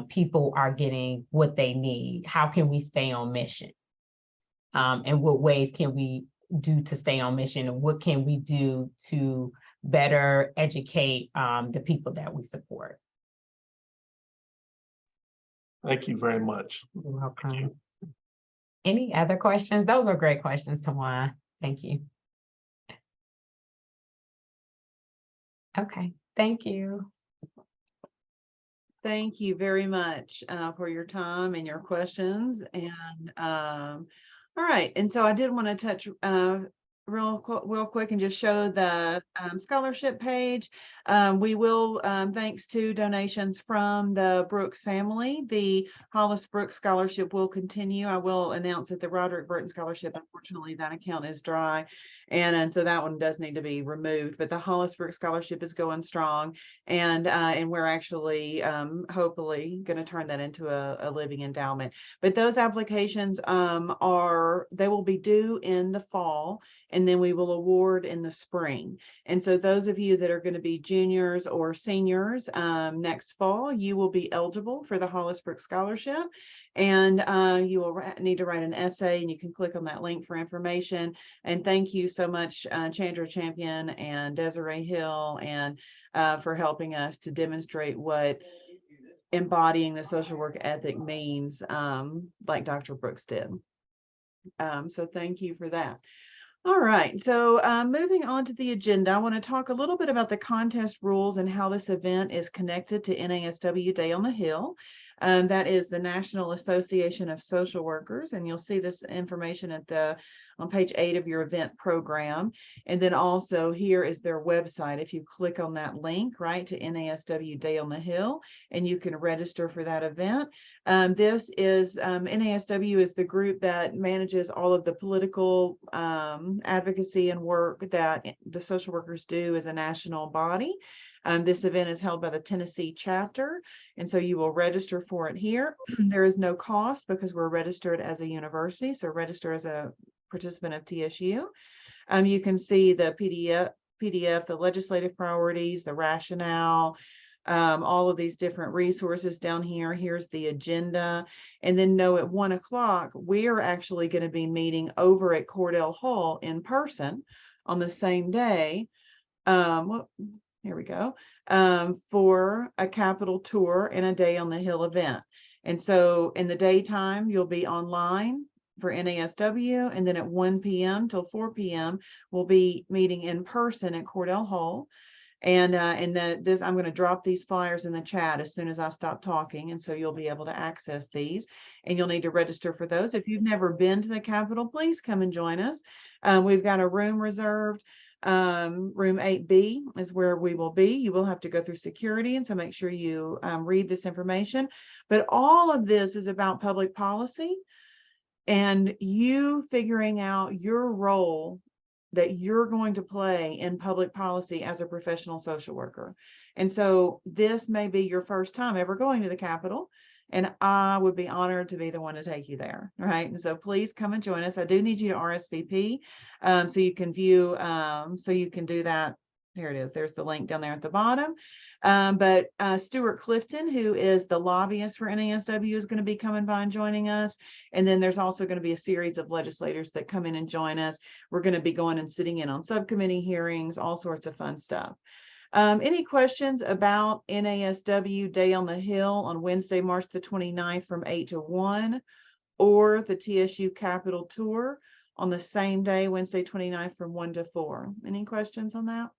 people are getting what they need? How can we stay on mission? And what ways can we do to stay on mission? And what can we do to better educate the people that we support. Thank you very much. You're welcome. Any other questions? Those are great questions, Tawana. Thank you. Okay, thank you. Thank you very much for your time and your questions. And all right, and so I did want to touch real quick and just show the scholarship page. We will, thanks to donations from the Brooks family, the Hollace Brooks Scholarship will continue. I will announce that the Roderick Burton Scholarship, unfortunately, that account is dry. And so that one does need to be removed, but the Hollace Brooks Scholarship is going strong. And we're actually hopefully going to turn that into a living endowment. But those applications they will be due in the fall, and then we will award in the spring. And so those of you that are going to be juniors or seniors next fall, you will be eligible for the Hollace Brooks Scholarship. And you will need to write an essay, and you can click on that link for information. And thank you so much, Chandra Champion and Desiree Hill, and for helping us to demonstrate what embodying the social work ethic means, like Dr. Brooks did. So thank you for that. All right, so moving on to the agenda, I want to talk a little bit about the contest rules and how this event is connected to NASW Day on the Hill. That is the National Association of Social Workers, and you'll see this information on page 8 of your event program. And then also here is their website. If you click on that link, right, to NASW Day on the Hill, and you can register for that event. This is NASW is the group that manages all of the political advocacy and work that the social workers do as a national body. This event is held by the Tennessee chapter, and so you will register for it here. There is no cost because we're registered as a university, so register as a participant of TSU. You can see the PDF, the legislative priorities, the rationale, all of these different resources down here. Here's the agenda. And then know at 1 o'clock, we are actually going to be meeting over at Cordell Hall in person on the same day. Here we go, for a Capitol tour and a Day on the Hill event. And so in the daytime, you'll be online for NASW, and then at 1 p.m. till 4 p.m., we'll be meeting in person at Cordell Hall. And I'm going to drop these flyers in the chat as soon as I stop talking, and so you'll be able to access these, and you'll need to register for those. If you've never been to the Capitol, please come and join us. We've got a room reserved. Room 8B is where we will be. You will have to go through security, and so make sure you read this information. But all of this is about public policy and you figuring out your role that you're going to play in public policy as a professional social worker. And so this may be your first time ever going to the Capitol, and I would be honored to be the one to take you there, right? And so please come and join us. I do need you to RSVP so you can view, so you can do that. Here it is. There's the link down there at the bottom. But Stuart Clifton, who is the lobbyist for NASW, is going to be coming by and joining us. And then there's also going to be a series of legislators that come in and join us. We're going to be going and sitting in on subcommittee hearings, all sorts of fun stuff. Any questions about NASW Day on the Hill on Wednesday, March the 29th from 8 to 1, or the TSU Capitol Tour on the same day, Wednesday 29th from 1 to 4? Any questions on that?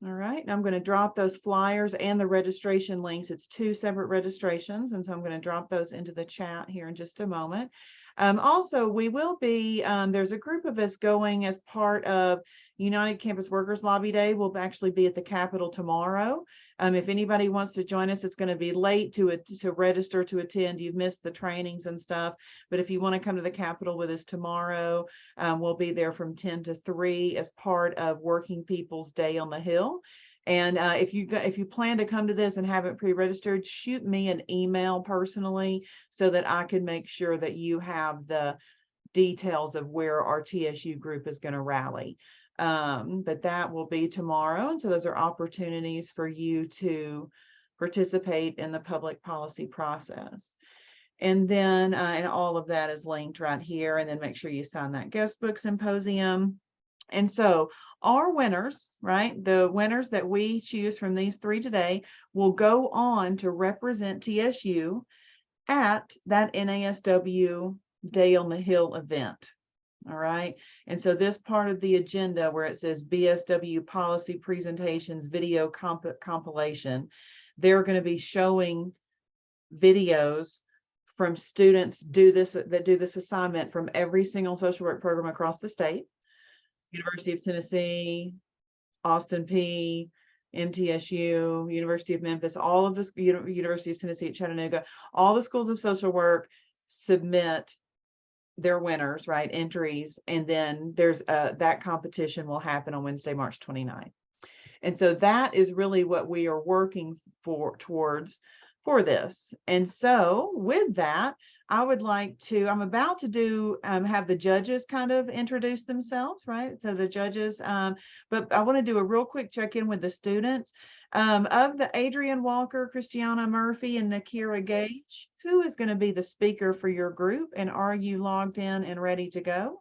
All right, and I'm going to drop those flyers and the registration links. It's 2 separate registrations, and so I'm going to drop those into the chat here in just a moment. Also, we will be, there's a group of us going as part of United Campus Workers Lobby Day. We'll actually be at the Capitol tomorrow. If anybody wants to join us, it's going to be late to register to attend. You've missed the trainings and stuff, but if you want to come to the Capitol with us tomorrow, we'll be there from 10 to 3 as part of Working People's Day on the Hill. And if you plan to come to this and haven't pre-registered, shoot me an email personally so that I can make sure that you have the details of where our TSU group is going to rally. But that will be tomorrow. And so those are opportunities for you to participate in the public policy process. And then, and all of that is linked right here. And then make sure you sign that guest book symposium. And so our winners, right, the winners that we choose from these 3 today will go on to represent TSU at that NASW Day on the Hill event. All right. And so this part of the agenda where it says BSW policy presentations, video compilation, they're going to be showing videos from students that do this assignment from every single social work program across the state. University of Tennessee, Austin P, MTSU, University of Memphis, all of the University of Tennessee at Chattanooga, all the schools of social work submit their winners, right, entries, and then there's that competition will happen on Wednesday, March 29th. And so that is really what we are working towards for this. And so with that, I would like to, I'm about to do, have the judges kind of introduce themselves, right? So the judges, but I want to do a real quick check-in with the students. Of the Adrian Walker, Christiana Murphy, and Nakira Gage, who is going to be the speaker for your group? And are you logged in and ready to go?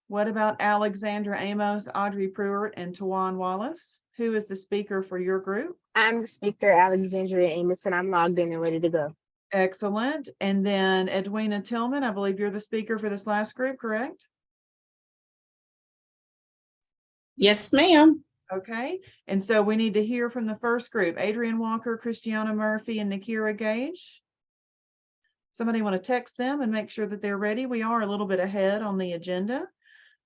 What about Alexandra Amos, Audrey Pruitt, and Tawan Wallace? Who is the speaker for your group? I'm the speaker, Alexandria Amos, and I'm logged in and ready to go. Excellent. And then Edwina Tillman, I believe you're the speaker for this last group, correct? Yes, ma'am. Okay. And so we need to hear from the first group, Adrian Walker, Christiana Murphy, and Nakira Gage. Somebody want to text them and make sure that they're ready? We are a little bit ahead on the agenda,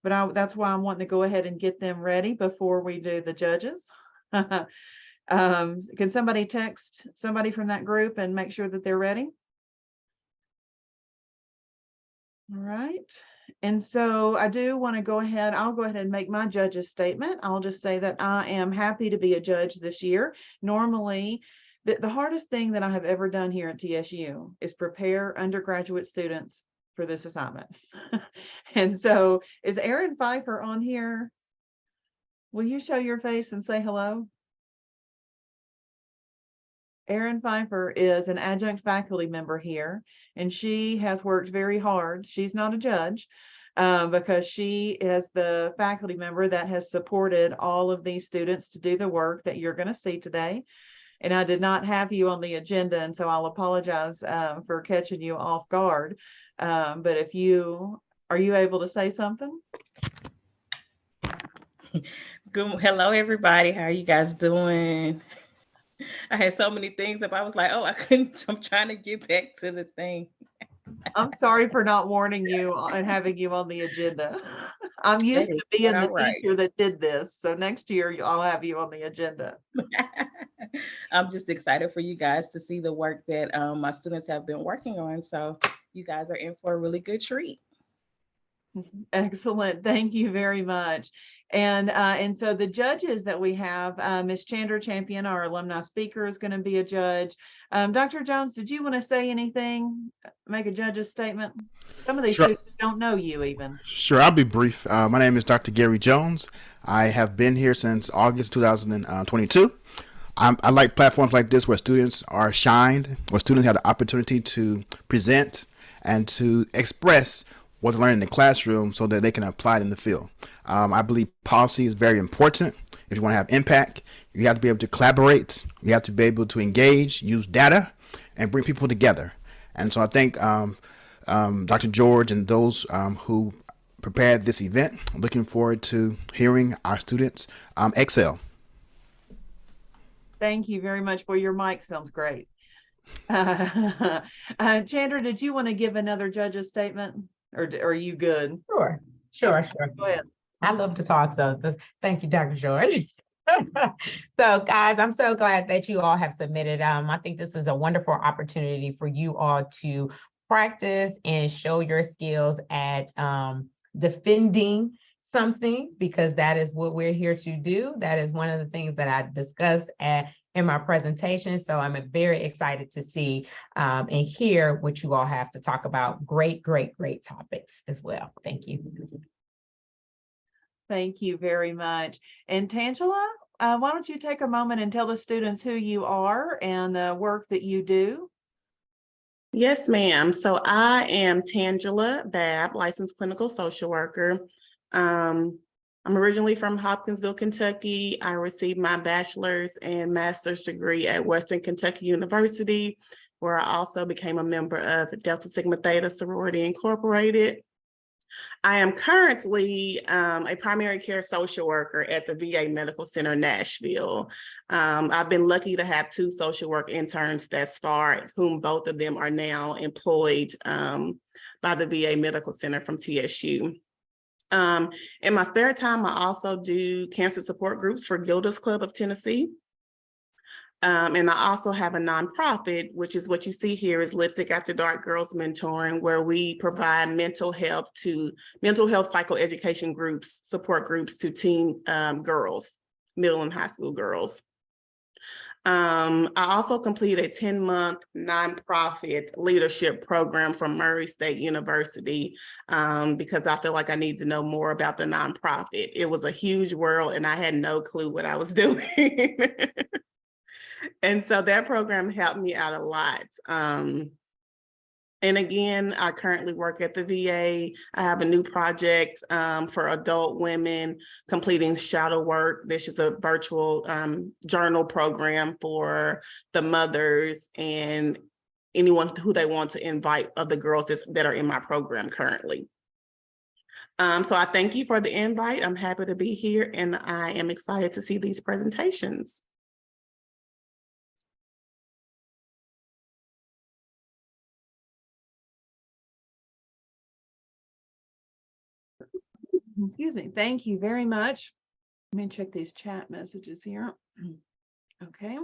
but that's why I'm wanting to go ahead and get them ready before we do the judges. Can somebody text somebody from that group and make sure that they're ready? All right. And so I do want to go ahead, I'll go ahead and make my judge's statement. I'll just say that I am happy to be a judge this year. Normally, the hardest thing that I have ever done here at TSU is prepare undergraduate students for this assignment. And so is Erin Pfeiffer on here? Will you show your face and say hello? Erin Pfeiffer is an adjunct faculty member here, and she has worked very hard. She's not a judge because she is the faculty member that has supported all of these students to do the work that you're going to see today. And I did not have you on the agenda, and so I'll apologize for catching you off guard. But are you able to say something? Good. Hello, everybody. How are you guys doing? I had so many things up. I was like, oh, I'm trying to get back to the thing. I'm sorry for not warning you and having you on the agenda. I'm used to being the teacher that did this. So next year I'll have you on the agenda. I'm just excited for you guys to see the work that my students have been working on. So you guys are in for a really good treat. Excellent. Thank you very much. And so the judges that we have, Ms. Chandra Champion, our alumni speaker, is going to be a judge. Dr. Jones, did you want to say anything? Make a judge's statement? Some of these students don't know you even. Sure, I'll be brief. My name is Dr. Gary Jones. I have been here since August 2022. I like platforms like this where students are shined, where students have the opportunity to present and to express what they learn in the classroom so that they can apply it in the field. I believe policy is very important. If you want to have impact, you have to be able to collaborate. You have to be able to engage, use data, and bring people together. And so I think Dr. George and those who prepared this event, I'm looking forward to hearing our students excel. Thank you very much. For your mic sounds great. Chandra, did you want to give another judge's statement? Or are you good? Sure. Go ahead. I love to talk, so thank you, Dr. George. So guys, I'm so glad that you all have submitted. I think this is a wonderful opportunity for you all to practice and show your skills at defending something, because that is what we're here to do. That is one of the things that I discussed in my presentation. So I'm very excited to see and hear what you all have to talk about. Great topics as well. Thank you. Thank you very much. And Tangela, why don't you take a moment and tell the students who you are and the work that you do? Yes, ma'am. So I am Tangela Babb, licensed clinical social worker. I'm originally from Hopkinsville, Kentucky. I received my bachelor's and master's degree at Western Kentucky University, where I also became a member of Delta Sigma Theta Sorority Incorporated. I am currently a primary care social worker at the VA Medical Center, Nashville. I've been lucky to have 2 social work interns thus far, whom both of them are now employed by the VA Medical Center from TSU. In my spare time, I also do cancer support groups for Gilda's Club of Tennessee. And I also have a nonprofit, which is what you see here is Lipstick After Dark Girls Mentoring, where we provide mental health psychoeducation groups, support groups to teen girls, middle and high school girls. I also completed a 10-month nonprofit leadership program from Murray State University because I feel like I need to know more about the nonprofit. It was a huge world and I had no clue what I was doing. And so that program helped me out a lot. And again, I currently work at the VA. I have a new project for adult women completing shadow work. This is a virtual journal program for the mothers and anyone who they want to invite of the girls that are in my program currently. So I thank you for the invite. I'm happy to be here and I am excited to see these presentations. Excuse me. Thank you very much. Let me check these chat messages here. Okay.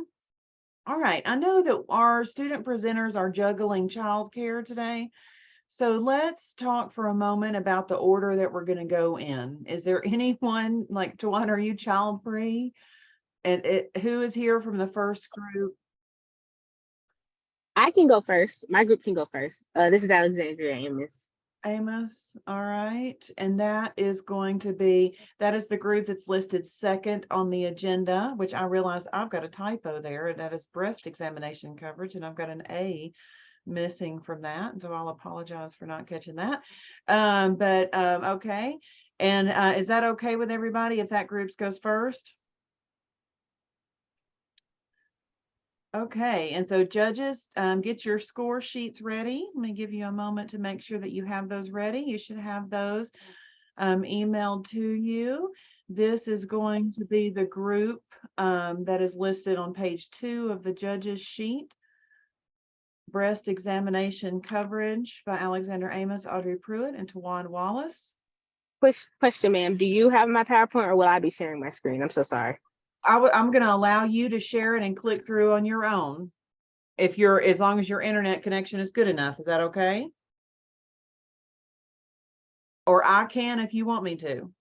All right. I know that our student presenters are juggling childcare today. So let's talk for a moment about the order that we're going to go in. Is there anyone, like Tawana, are you child free? And who is here from the first group? I can go first. My group can go first. This is Alexandria Amos. Amos, all right. And that is the group that's listed second on the agenda, which I realize I've got a typo there. That is breast examination coverage, and I've got an A missing from that. And so I'll apologize for not catching that. Okay. And is that okay with everybody if that group goes first? Okay, and so judges, get your score sheets ready. Let me give you a moment to make sure that you have those ready. You should have those emailed to you. This is going to be the group that is listed on page 2 of the judges sheet. Breast examination coverage by Alexander Amos, Audrey Pruitt, and Tawan Wallace. Question, ma'am. Do you have my PowerPoint or will I be sharing my screen? I'm so sorry. I'm going to allow you to share it and click through on your own. As long as your internet connection is good enough. Is that okay? Or I can if you want me to.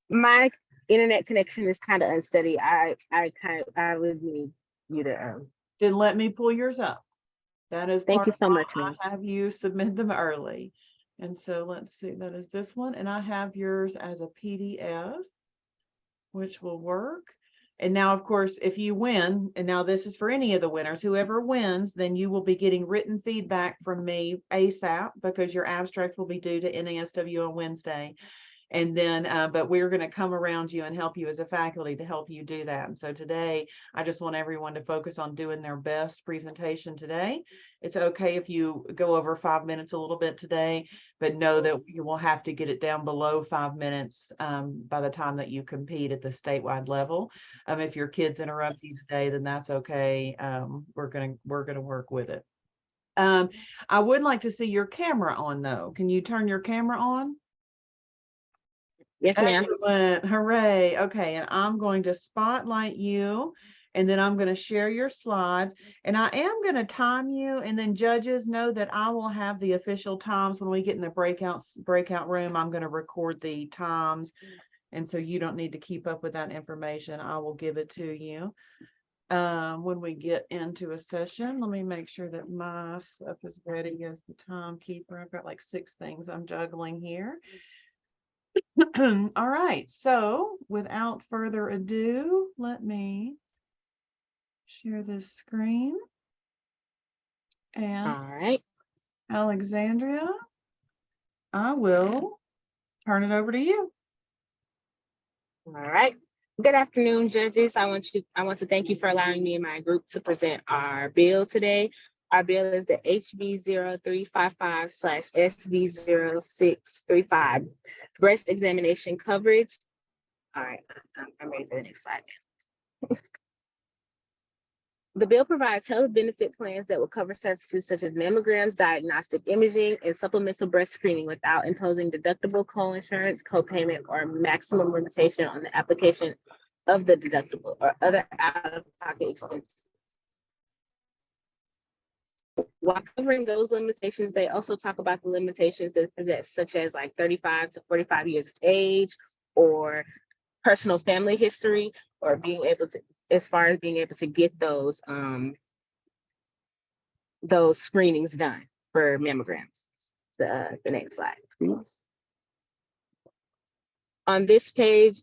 My internet connection is kind of unsteady. I would need you to Then let me pull yours up. That is thank you so much, ma'am. I have you submit them early. And so let's see, that is this one. And I have yours as a PDF, which will work. And now, of course, if you win, and now this is for any of the winners, whoever wins, then you will be getting written feedback from me ASAP because your abstract will be due to NASW on Wednesday. And then, but we're going to come around you and help you as a faculty to help you do that. And so today, I just want everyone to focus on doing their best presentation today. It's okay if you go over 5 minutes a little bit today, but know that you will have to get it down below 5 minutes by the time that you compete at the statewide level. If your kids interrupt you today, then that's okay. We're gonna work with it. I would like to see your camera on though. Can you turn your camera on? Yes, ma'am. Excellent. Hooray. Okay. And I'm going to spotlight you and then I'm going to share your slides and I am going to time you. And then judges know that I will have the official times when we get in the breakout room. I'm going to record the times. And so you don't need to keep up with that information. I will give it to you when we get into a session. Let me make sure that my stuff is ready as the timekeeper. I've got like 6 things I'm juggling here. All right, so without further ado, let me share this screen. And All right. Alexandria, I will turn it over to you. All right. Good afternoon, judges. I want to thank you for allowing me and my group to present our bill today. Our bill is the HB 0355/SB 0635, breast examination coverage. All right, I'm ready for the next slide. The bill provides health benefit plans that will cover services such as mammograms, diagnostic imaging, and supplemental breast screening without imposing deductible, co-insurance, co-payment, or maximum limitation on the application of the deductible or other out-of-pocket expenses. While covering those limitations, they also talk about the limitations that present, such as like 35 to 45 years of age, or personal family history, or being able to, as far as being able to get those screenings done for mammograms. The next slide, please. On this page,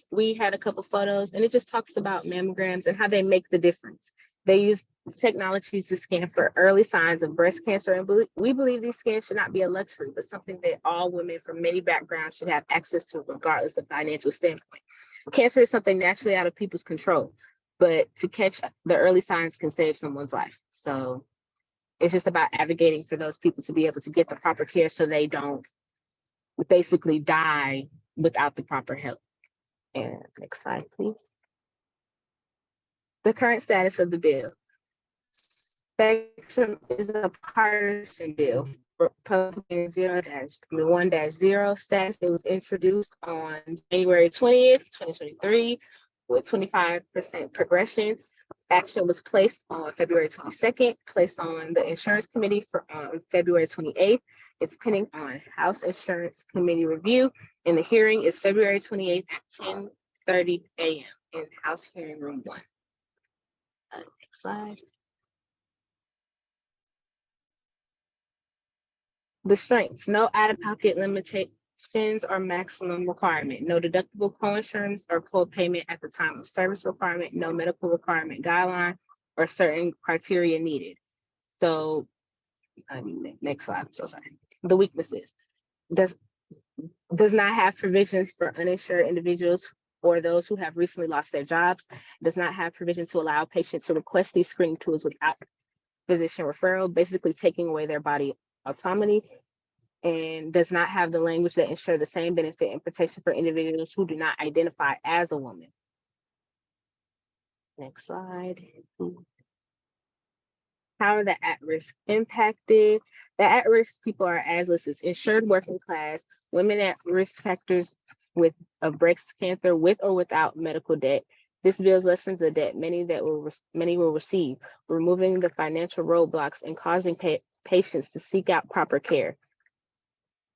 we had a couple photos, and it just talks about mammograms and how they make the difference. They use technology to scan for early signs of breast cancer, and we believe these scans should not be a luxury, but something that all women from many backgrounds should have access to, regardless of financial standpoint. Cancer is something naturally out of people's control, but to catch the early signs can save someone's life. So it's just about advocating for those people to be able to get the proper care so they don't basically die without the proper help. And next slide, please. The current status of the bill. Spectrum is a partisan bill. Republican 1-0 status. It was introduced on January 20th, 2023, with 25% progression. Action was placed on February 22nd, placed on the Insurance Committee on February 28th. It's pending on House Insurance Committee review, and the hearing is February 28th at 10:30 a.m. in House Hearing Room 1. Next slide. The strengths: no out-of-pocket limitations or maximum requirement, no deductible, co-insurance, or co-payment at the time of service requirement, no medical requirement guideline or certain criteria needed. So, next slide, I'm so sorry. The weaknesses: does not have provisions for uninsured individuals or those who have recently lost their jobs, does not have provision to allow patients to request these screening tools without physician referral, basically taking away their body autonomy, and does not have the language that ensure the same benefit and protection for individuals who do not identify as a woman. Next slide. How are the at-risk impacted? The at-risk people are as listed: insured working class, women at risk factors of breast cancer with or without medical debt. This bill lessens the debt many will receive, removing the financial roadblocks and causing patients to seek out proper care.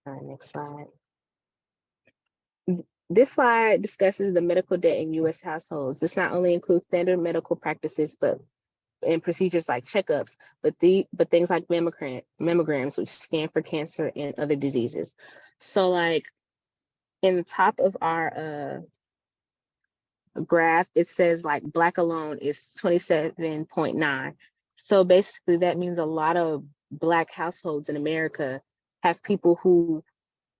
Next slide. This slide discusses the medical debt in U.S. households. This not only includes standard medical practices, and procedures like checkups, but things like mammograms, which scan for cancer and other diseases. So, like in the top of our graph, it says like Black alone is 27.9. So basically, that means a lot of Black households in America have people who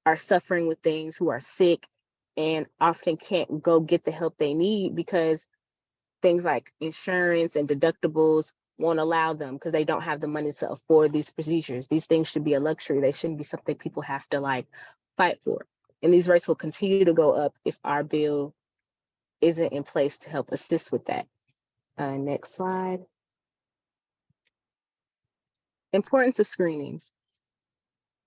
are suffering with things, who are sick, and often can't go get the help they need because things like insurance and deductibles won't allow them, because they don't have the money to afford these procedures. These things should be a luxury. They shouldn't be something people have to like fight for. And these rates will continue to go up if our bill isn't in place to help assist with that. Next slide. Importance of screenings.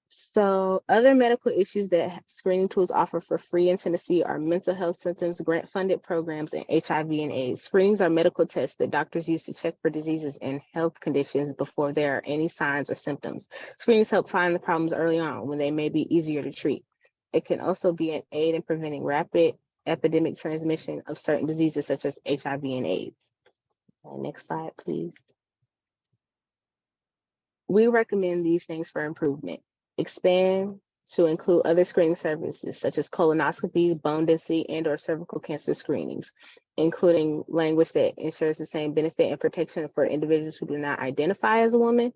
So other medical issues that screening tools offer for free in Tennessee are mental health symptoms, grant-funded programs, and HIV and AIDS. Screenings are medical tests that doctors use to check for diseases and health conditions before there are any signs or symptoms. Screenings help find the problems early on when they may be easier to treat. It can also be an aid in preventing rapid epidemic transmission of certain diseases such as HIV and AIDS. Next slide, please. We recommend these things for improvement. Expand to include other screening services such as colonoscopy, bone density, and/or cervical cancer screenings, including language that ensures the same benefit and protection for individuals who do not identify as a woman,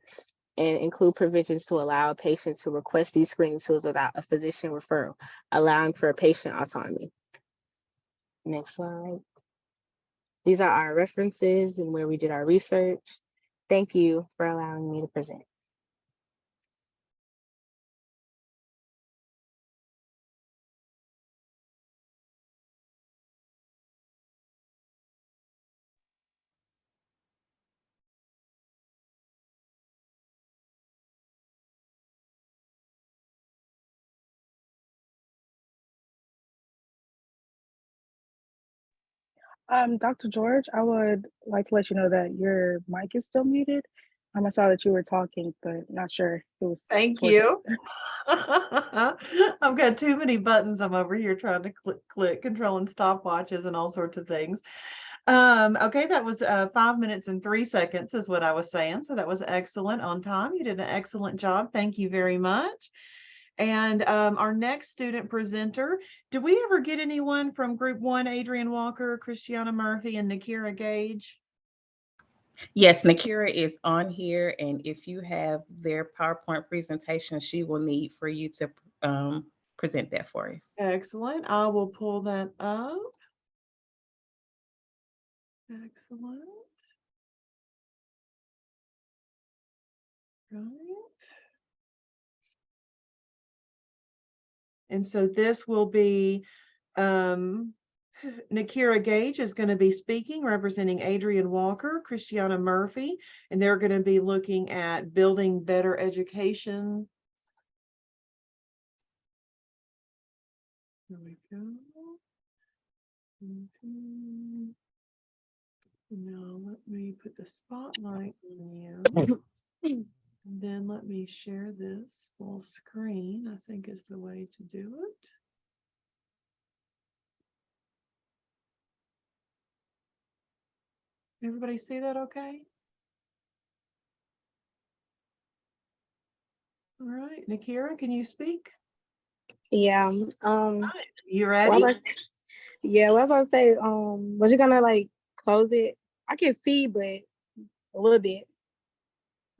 and include provisions to allow a patient to request these screening tools without a physician referral, allowing for patient autonomy. Next slide. These are our references and where we did our research. Thank you for allowing me to present. Dr. George, I would like to let you know that your mic is still muted. I saw that you were talking, but not sure if it was Thank towards you. I've got too many buttons. I'm over here trying to click, controlling stopwatches and all sorts of things. Okay, that was 5 minutes and 3 seconds is what I was saying. So that was excellent on time. You did an excellent job. Thank you very much. And our next student presenter, did we ever get anyone from group 1, Adrian Walker, Christiana Murphy, and Nakira Gage? Yes, Nakira is on here, and if you have their PowerPoint presentation, she will need for you to present that for us. Excellent. I will pull that up. Excellent. Right. And so this will be Nakira Gage is going to be speaking, representing Adrian Walker, Christiana Murphy, and they're going to be looking at building better education. There we go. Now let me put the spotlight on you. And then let me share this full screen, I think is the way to do it. Everybody see that okay? All right, Nakira, can you speak? Yeah. You ready? Yeah, what I was about to say, was you gonna like close it? I can see, but a little bit.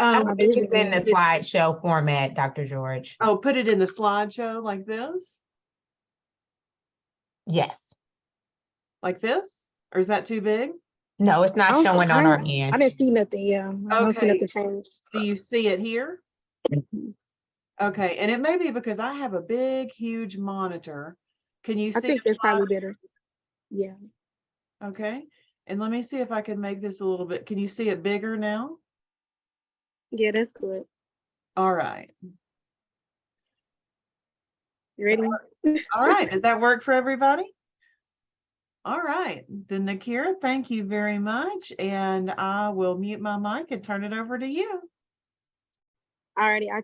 I think it's in the slideshow format, Dr. George. Oh, put it in the slideshow like this? Yes. Like this? Or is that too big? No, it's not showing on our end. I didn't see nothing, yeah. I don't see Okay. nothing change. Do you see it here? Okay, and it may be because I have a big, huge monitor. Can you see? I think that's probably better. Yeah. Okay, and let me see if I can make this a little bit. Can you see it bigger now? Yeah, that's good. All right. You ready? All right, does that work for everybody? All right, then Nakira, thank you very much. And I will mute my mic and turn it over to you. Alrighty, our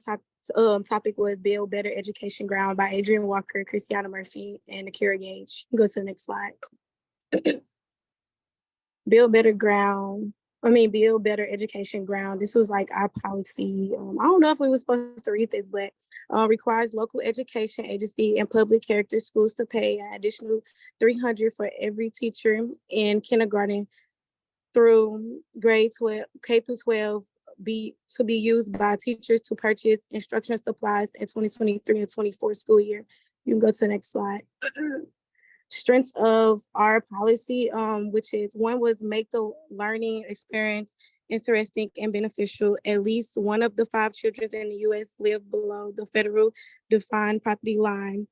topic was Build Better Education Ground by Adrian Walker, Christiana Murphy, and Nakira Gage. Go to the next slide. Build Better Education Ground. This was like our policy. I don't know if we were supposed to read this, but requires local education agency and public character schools to pay an additional $300 for every teacher in kindergarten through grade 12, K through 12, to be used by teachers to purchase instructional supplies in 2023 and 24 school year. You can go to the next slide. Strengths of our policy, which is one was make the learning experience interesting and beneficial. At least one of the 5 children in the U.S. live below the federal defined poverty line.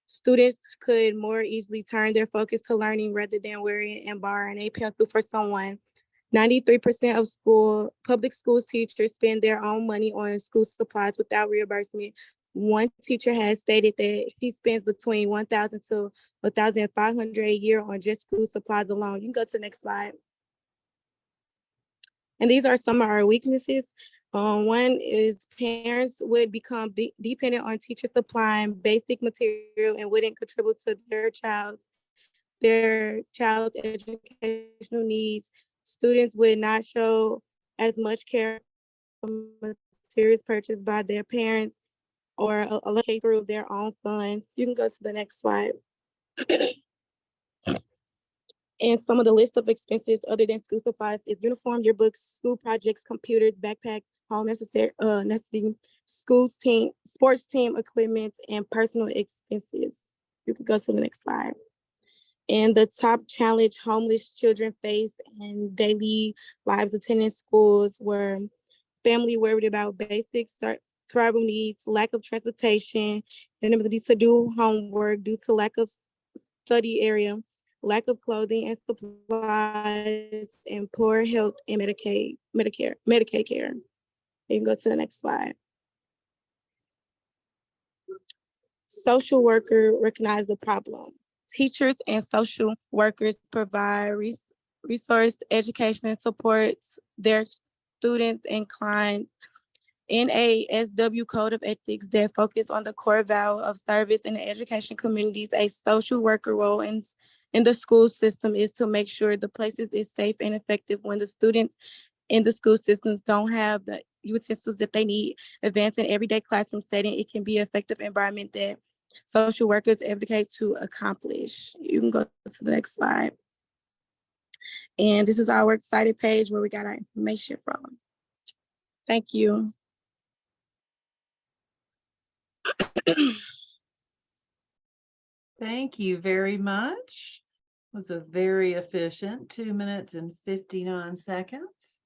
Students could more easily turn their focus to learning rather than worrying and borrowing a pencil for someone. 93% of public school teachers spend their own money on school supplies without reimbursement. One teacher has stated that she spends between $1,000 to $1,500 a year on just school supplies alone. You can go to the next slide. And these are some of our weaknesses. One is parents would become dependent on teachers supplying basic material and wouldn't contribute to their child's educational needs. Students would not show as much care for materials purchased by their parents or allocate through their own funds. You can go to the next slide. And some of the list of expenses other than school supplies is uniform, yearbooks, school projects, computers, backpacks, home necessity, sports team equipment, and personal expenses. You could go to the next slide. And the top challenge homeless children face in daily lives attending schools were family worried about basic survival needs, lack of transportation, inability to do homework due to lack of study area, lack of clothing and supplies, and poor health and Medicaid care. You can go to the next slide. Social worker recognize the problem. Teachers and social workers provide resource, education, and support their students and clients in a SW code of ethics that focus on the core value of service in the education communities. A social worker role in the school system is to make sure the places is safe and effective when the students in the school systems don't have the utensils that they need. Advancing everyday classroom setting, it can be an effective environment that social workers advocate to accomplish. You can go to the next slide. And this is our works cited page where we got our information from. Thank you. Thank you very much. It was a very efficient 2 minutes and 59 seconds.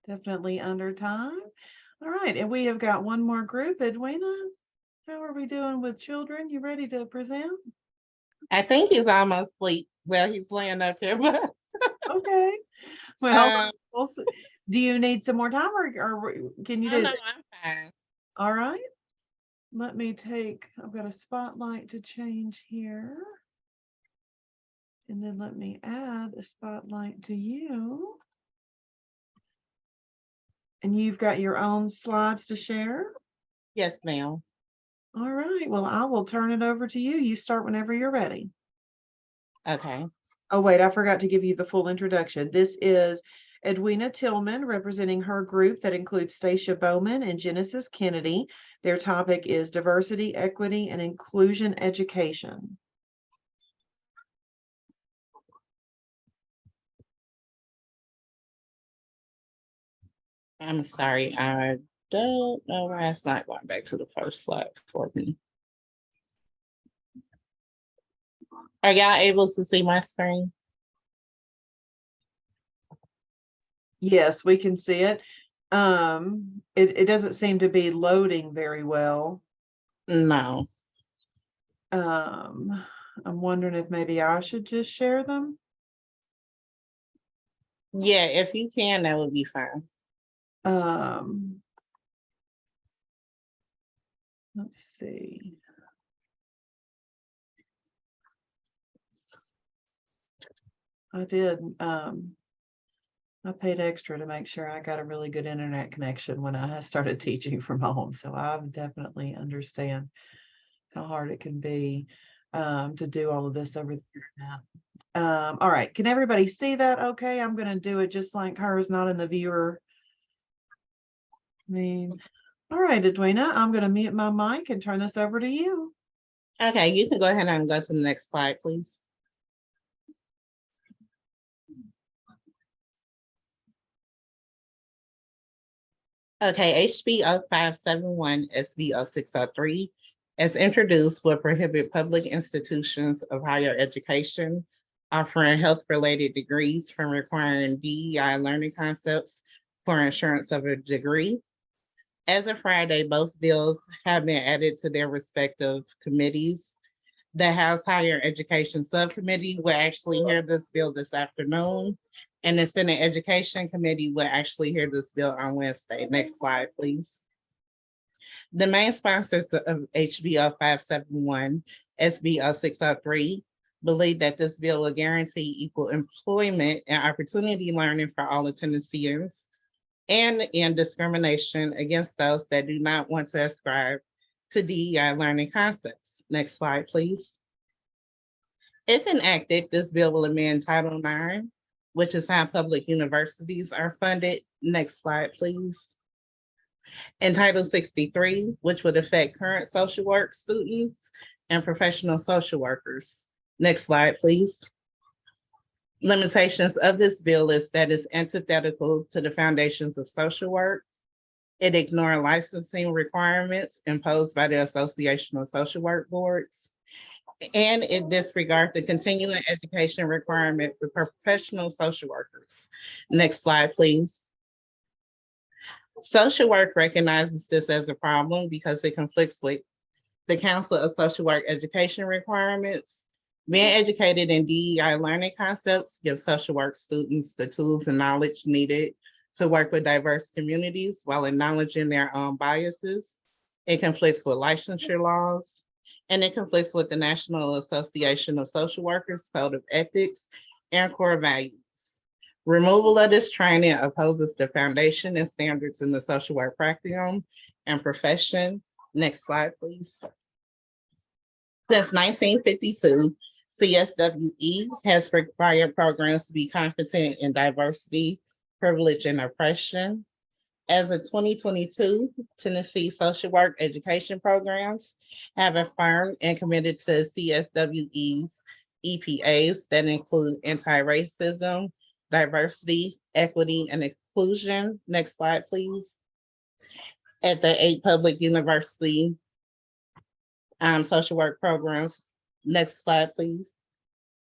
Definitely under time. All right, and we have got one more group. Edwina, how are we doing with children? You ready to present? I think he's almost asleep. Well, he's laying up here, but Okay. Well, do you need some more time or can you do no, it? I'm fine. All right. Let me I've got a spotlight to change here. And then let me add a spotlight to you. And you've got your own slides to share? Yes, ma'am. All right. Well, I will turn it over to you. You start whenever you're ready. Okay. Oh, wait, I forgot to give you the full introduction. This is Edwina Tillman representing her group that includes Stacia Bowman and Genesis Kennedy. Their topic is diversity, equity, and inclusion education. I'm sorry, I don't know why it's not going back to the first slide for me. Are y'all able to see my screen? Yes, we can see it. It doesn't seem to be loading very well. No. I'm wondering if maybe I should just share them. Yeah, if you can, that would be fine. Let's see. I did. I paid extra to make sure I got a really good internet connection when I started teaching from home. So I definitely understand how hard it can be to do all of this over the internet. All right, can everybody see that okay? I'm going to do it just like hers, not in the viewer. All right, Edwina, I'm going to mute my mic and turn this over to you. Okay, you can go ahead and go to the next slide, please. Okay, HB 0571 SB 0603, as introduced, will prohibit public institutions of higher education offering health-related degrees from requiring DEI learning concepts for insurance of a degree. As of Friday, both bills have been added to their respective committees. The House Higher Education Subcommittee will actually hear this bill this afternoon, and the Senate Education Committee will actually hear this bill on Wednesday. Next slide, please. The main sponsors of HB 0571, SB 0603, believe that this bill will guarantee equal employment and opportunity learning for all Tennesseans, and end discrimination against those that do not want to ascribe to DEI learning concepts. Next slide, please. If enacted, this bill will amend Title IX, which is how public universities are funded. Next slide, please. And Title 63, which would affect current social work students and professional social workers. Next slide, please. Limitations of this bill is that it's antithetical to the foundations of social work, It ignored licensing requirements imposed by the Association of Social Work Boards. And it disregarded the continuing education requirement for professional social workers. Next slide, please. Social work recognizes this as a problem because it conflicts with the Council of Social Work education requirements. Being educated in DEI learning concepts gives social work students the tools and knowledge needed to work with diverse communities while acknowledging their own biases. It conflicts with licensure laws, and it conflicts with the National Association of Social Workers Code of Ethics and core values. Removal of this training opposes the foundation and standards in the social work practicum and profession. Next slide, please. Since 1952, CSWE has required programs to be competent in diversity, privilege, and oppression. As of 2022, Tennessee social work education programs have affirmed and committed to CSWE's EPAs that include anti-racism, diversity, equity, and inclusion. Next slide, please. At the 8 public university social work programs. Next slide, please.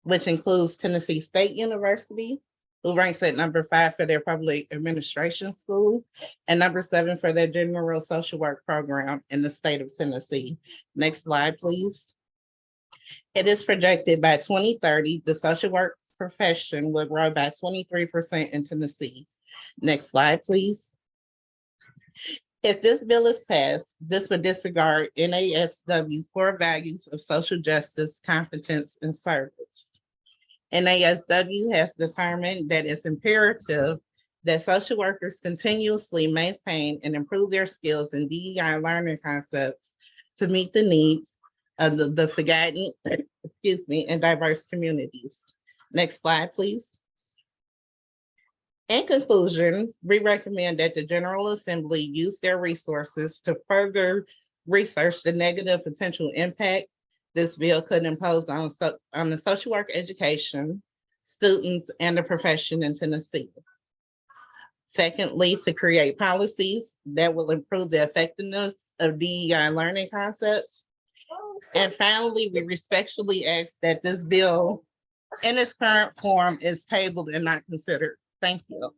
Which includes Tennessee State University, who ranks at number 5 for their public administration school, and number 7 for their general social work program in the state of Tennessee. Next slide, please. It is projected by 2030, the social work profession will grow by 23% in Tennessee. Next slide, please. If this bill is passed, this would disregard NASW core values of social justice, competence, and service. NASW has determined that it's imperative that social workers continuously maintain and improve their skills in DEI learning concepts to meet the needs of the forgotten, and diverse communities. Next slide, please. In conclusion, we recommend that the General Assembly use their resources to further research the negative potential impact this bill could impose on the social work education, students, and the profession in Tennessee. Secondly, to create policies that will improve the effectiveness of DEI learning concepts. And finally, we respectfully ask that this bill in its current form is tabled and not considered. Thank you.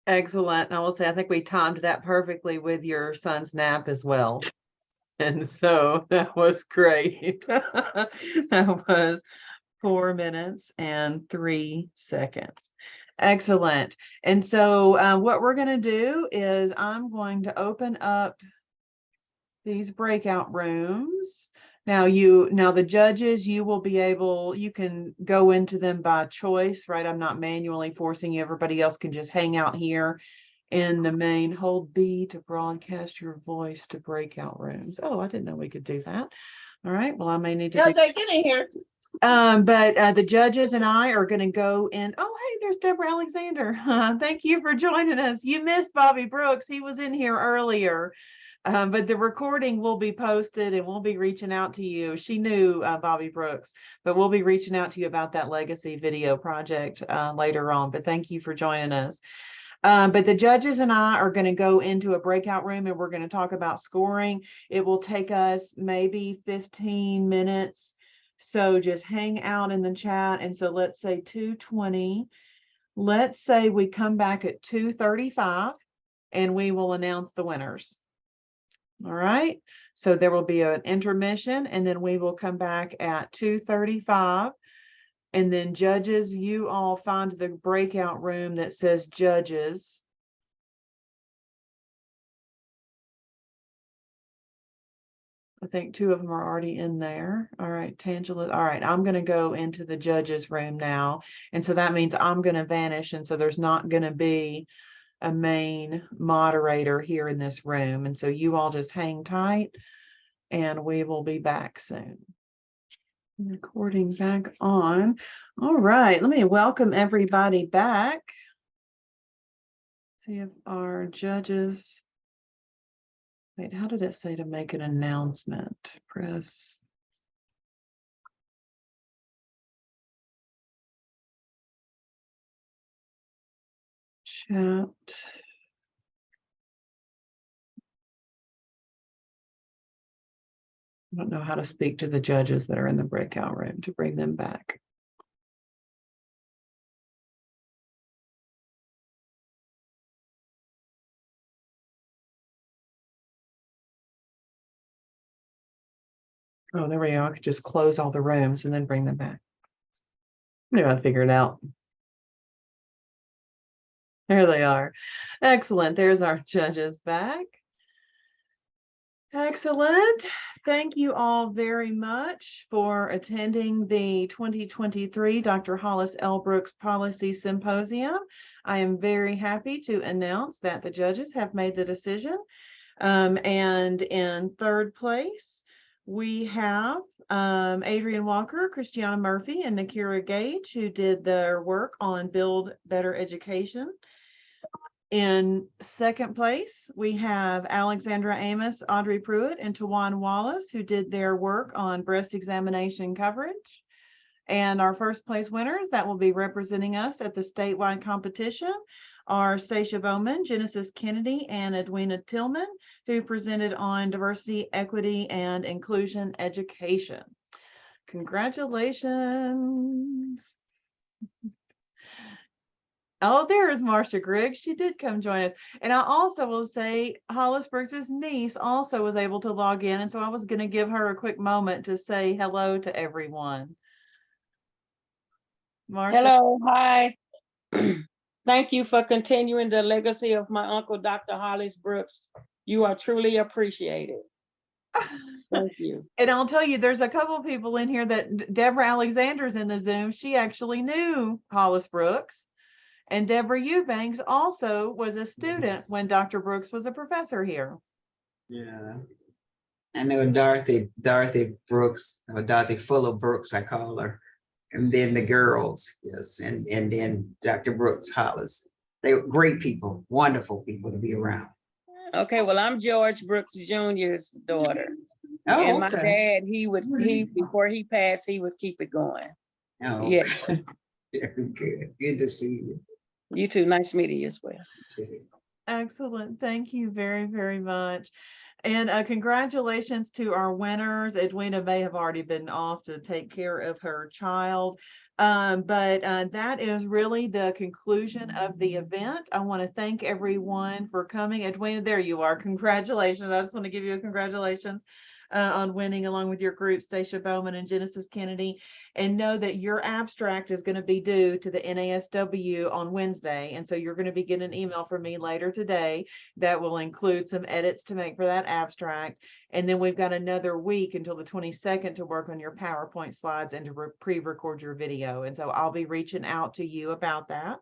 Excellent. And I will say, I think we timed that perfectly with your son's nap as well. And so that was great. That was 4 minutes and 3 seconds. Excellent. And so what we're going to do is I'm going to open up these breakout rooms. Now the judges, you will be able, you can go into them by choice, right? I'm not manually forcing you. Everybody else can just hang out here in the main. Hold B to broadcast your voice to breakout rooms. Oh, I didn't know we could do that. All right. Well, I may need to LJ, get in here. But the judges and I are going to go in. Oh, hey, there's Deborah Alexander. Thank you for joining us. You missed Bobby Brooks. He was in here earlier. But the recording will be posted and we'll be reaching out to you. She knew Bobby Brooks, but we'll be reaching out to you about that legacy video project later on. But thank you for joining us. But the judges and I are going to go into a breakout room and we're going to talk about scoring. It will take us maybe 15 minutes. So just hang out in the chat. And so let's say 2:20. Let's say we come back at 2:35 and we will announce the winners. All right, so there will be an intermission and then we will come back at 2:35. And then judges, you all find the breakout room that says judges. I think 2 of them are already in there. All right, Tangela. All right, I'm going to go into the judges room now. And so that means I'm going to vanish. And so there's not going to be a main moderator here in this room. And so you all just hang tight and we will be back soon. Recording back on. All right, let me welcome everybody back. See if our judges, wait, how did it say to make an announcement? Press. chat. I don't know how to speak to the judges that are in the breakout room to bring them back. Oh, there we go. I could just close all the rooms and then bring them back. Maybe I'll figure it out. There they are. Excellent. There's our judges back. Excellent. Thank you all very much for attending the 2023 Dr. Hollace L. Brooks Policy Symposium. I am very happy to announce that the judges have made the decision. And in third place, we have Adrian Walker, Christiana Murphy, and Nakira Gage, who did their work on Build Better Education. In second place, we have Alexandra Amos, Audrey Pruitt, and Tawan Wallace, who did their work on breast examination coverage. And our first place winners that will be representing us at the statewide competition are Stacia Bowman, Genesis Kennedy, and Edwina Tillman, who presented on diversity, equity, and inclusion education. Congratulations. Oh, there is Marcia Griggs. She did come join us. And I also will say Hollis Brooks's niece also was able to log in. And so I was going to give her a quick moment to say hello to everyone. Marcia. Hello, hi. Thank you for continuing the legacy of my uncle, Dr. Hollis Brooks. You are truly appreciated. Thank you. And I'll tell you, there's a couple of people in here that Deborah Alexander's in the Zoom. She actually knew Hollis Brooks. And Deborah Eubanks also was a student when Dr. Brooks was a professor here. Yeah. I know Dorothy Brooks, or Dorothy Fuller Brooks, I call her. And then the girls, yes, and then Dr. Brooks Hollis. They were great people, wonderful people to be around. Okay, well, I'm George Brooks Jr.'s daughter. Oh, and my okay. dad, before he passed, he would keep it going. Oh, Yeah. okay. Very good. Good to see you. You too. Nice meeting you as well. Excellent. Thank you very, very much. And congratulations to our winners. Edwina may have already been off to take care of her child. But that is really the conclusion of the event. I want to thank everyone for coming. Edwina, there you are. Congratulations. I just want to give you a congratulations on winning along with your group, Stacia Bowman and Genesis Kennedy. And know that your abstract is going to be due to the NASW on Wednesday. And so you're going to be getting an email from me later today that will include some edits to make for that abstract. And then we've got another week until the 22nd to work on your PowerPoint slides and to pre-record your video. And so I'll be reaching out to you about that.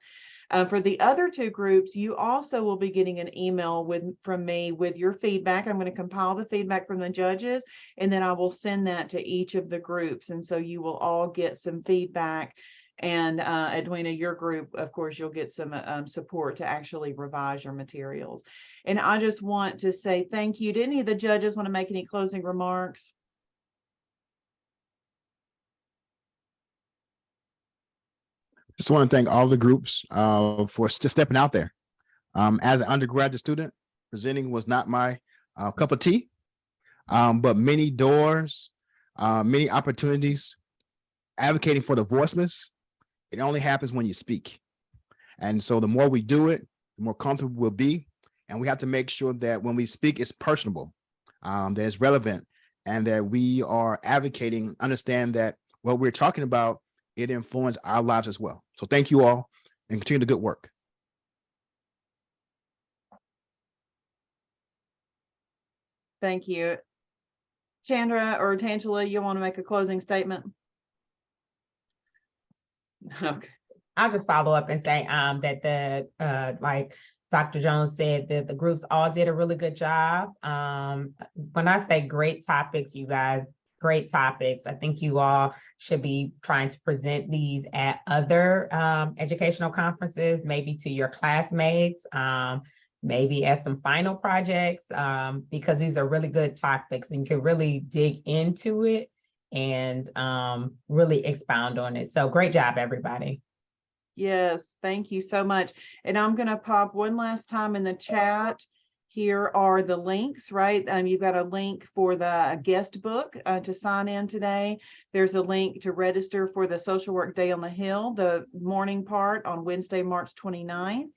For the other two groups, you also will be getting an email from me with your feedback. I'm going to compile the feedback from the judges, and then I will send that to each of the groups. And so you will all get some feedback. And Edwina, your group, of course, you'll get some support to actually revise your materials. And I just want to say thank you. Do any of the judges want to make any closing remarks? Just want to thank all the groups for stepping out there. As an undergraduate student, presenting was not my cup of tea, but many doors, many opportunities, advocating for the voiceless. It only happens when you speak. And so the more we do it, the more comfortable we'll be. And we have to make sure that when we speak, it's personable, that it's relevant, and that we are advocating, understand that what we're talking about, it influences our lives as well. So thank you all and continue the good work. Thank you. Chandra or Tangela, you want to make a closing statement? Okay. I'll just follow up and say that like Dr. Jones said, that the groups all did a really good job. When I say great topics, you guys, great topics. I think you all should be trying to present these at other educational conferences, maybe to your classmates, maybe as some final projects, because these are really good topics and you can really dig into it and really expound on it. So great job, everybody. Yes, thank you so much. And I'm going to pop one last time in the chat. Here are the links, right? You've got a link for the guest book to sign in today. There's a link to register for the Social Work Day on the Hill, the morning part on Wednesday, March 29th.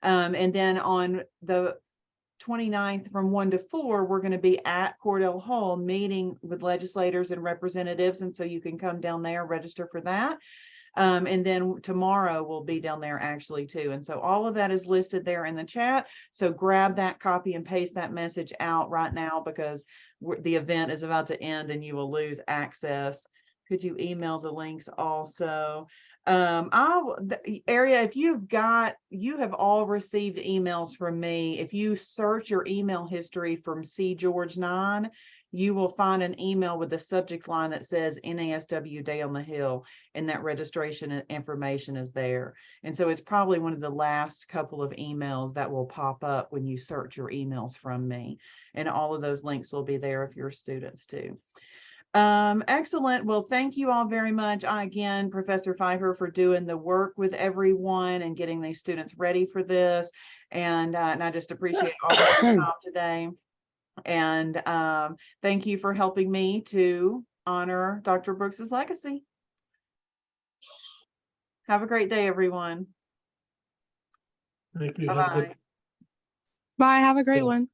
And then on the 29th from 1 to 4, we're going to be at Cordell Hall meeting with legislators and representatives. And so you can come down there, register for that. And then tomorrow we'll be down there actually too. And so all of that is listed there in the chat. So grab that copy and paste that message out right now, because the event is about to end and you will lose access. Could you email the links also? Area, if you have all received emails from me. If you search your email history from C. George 9, you will find an email with the subject line that says NASW Day on the Hill, and that registration information is there. And so it's probably one of the last couple of emails that will pop up when you search your emails from me. And all of those links will be there if you're students too. Excellent. Well, thank you all very much. Again, Professor Pfeiffer, for doing the work with everyone and getting these students ready for this. And I just appreciate all of your time today. And thank you for helping me to honor Dr. Brooks's legacy. Have a great day, everyone. Thank you. Bye-bye. Bye. Have a great one.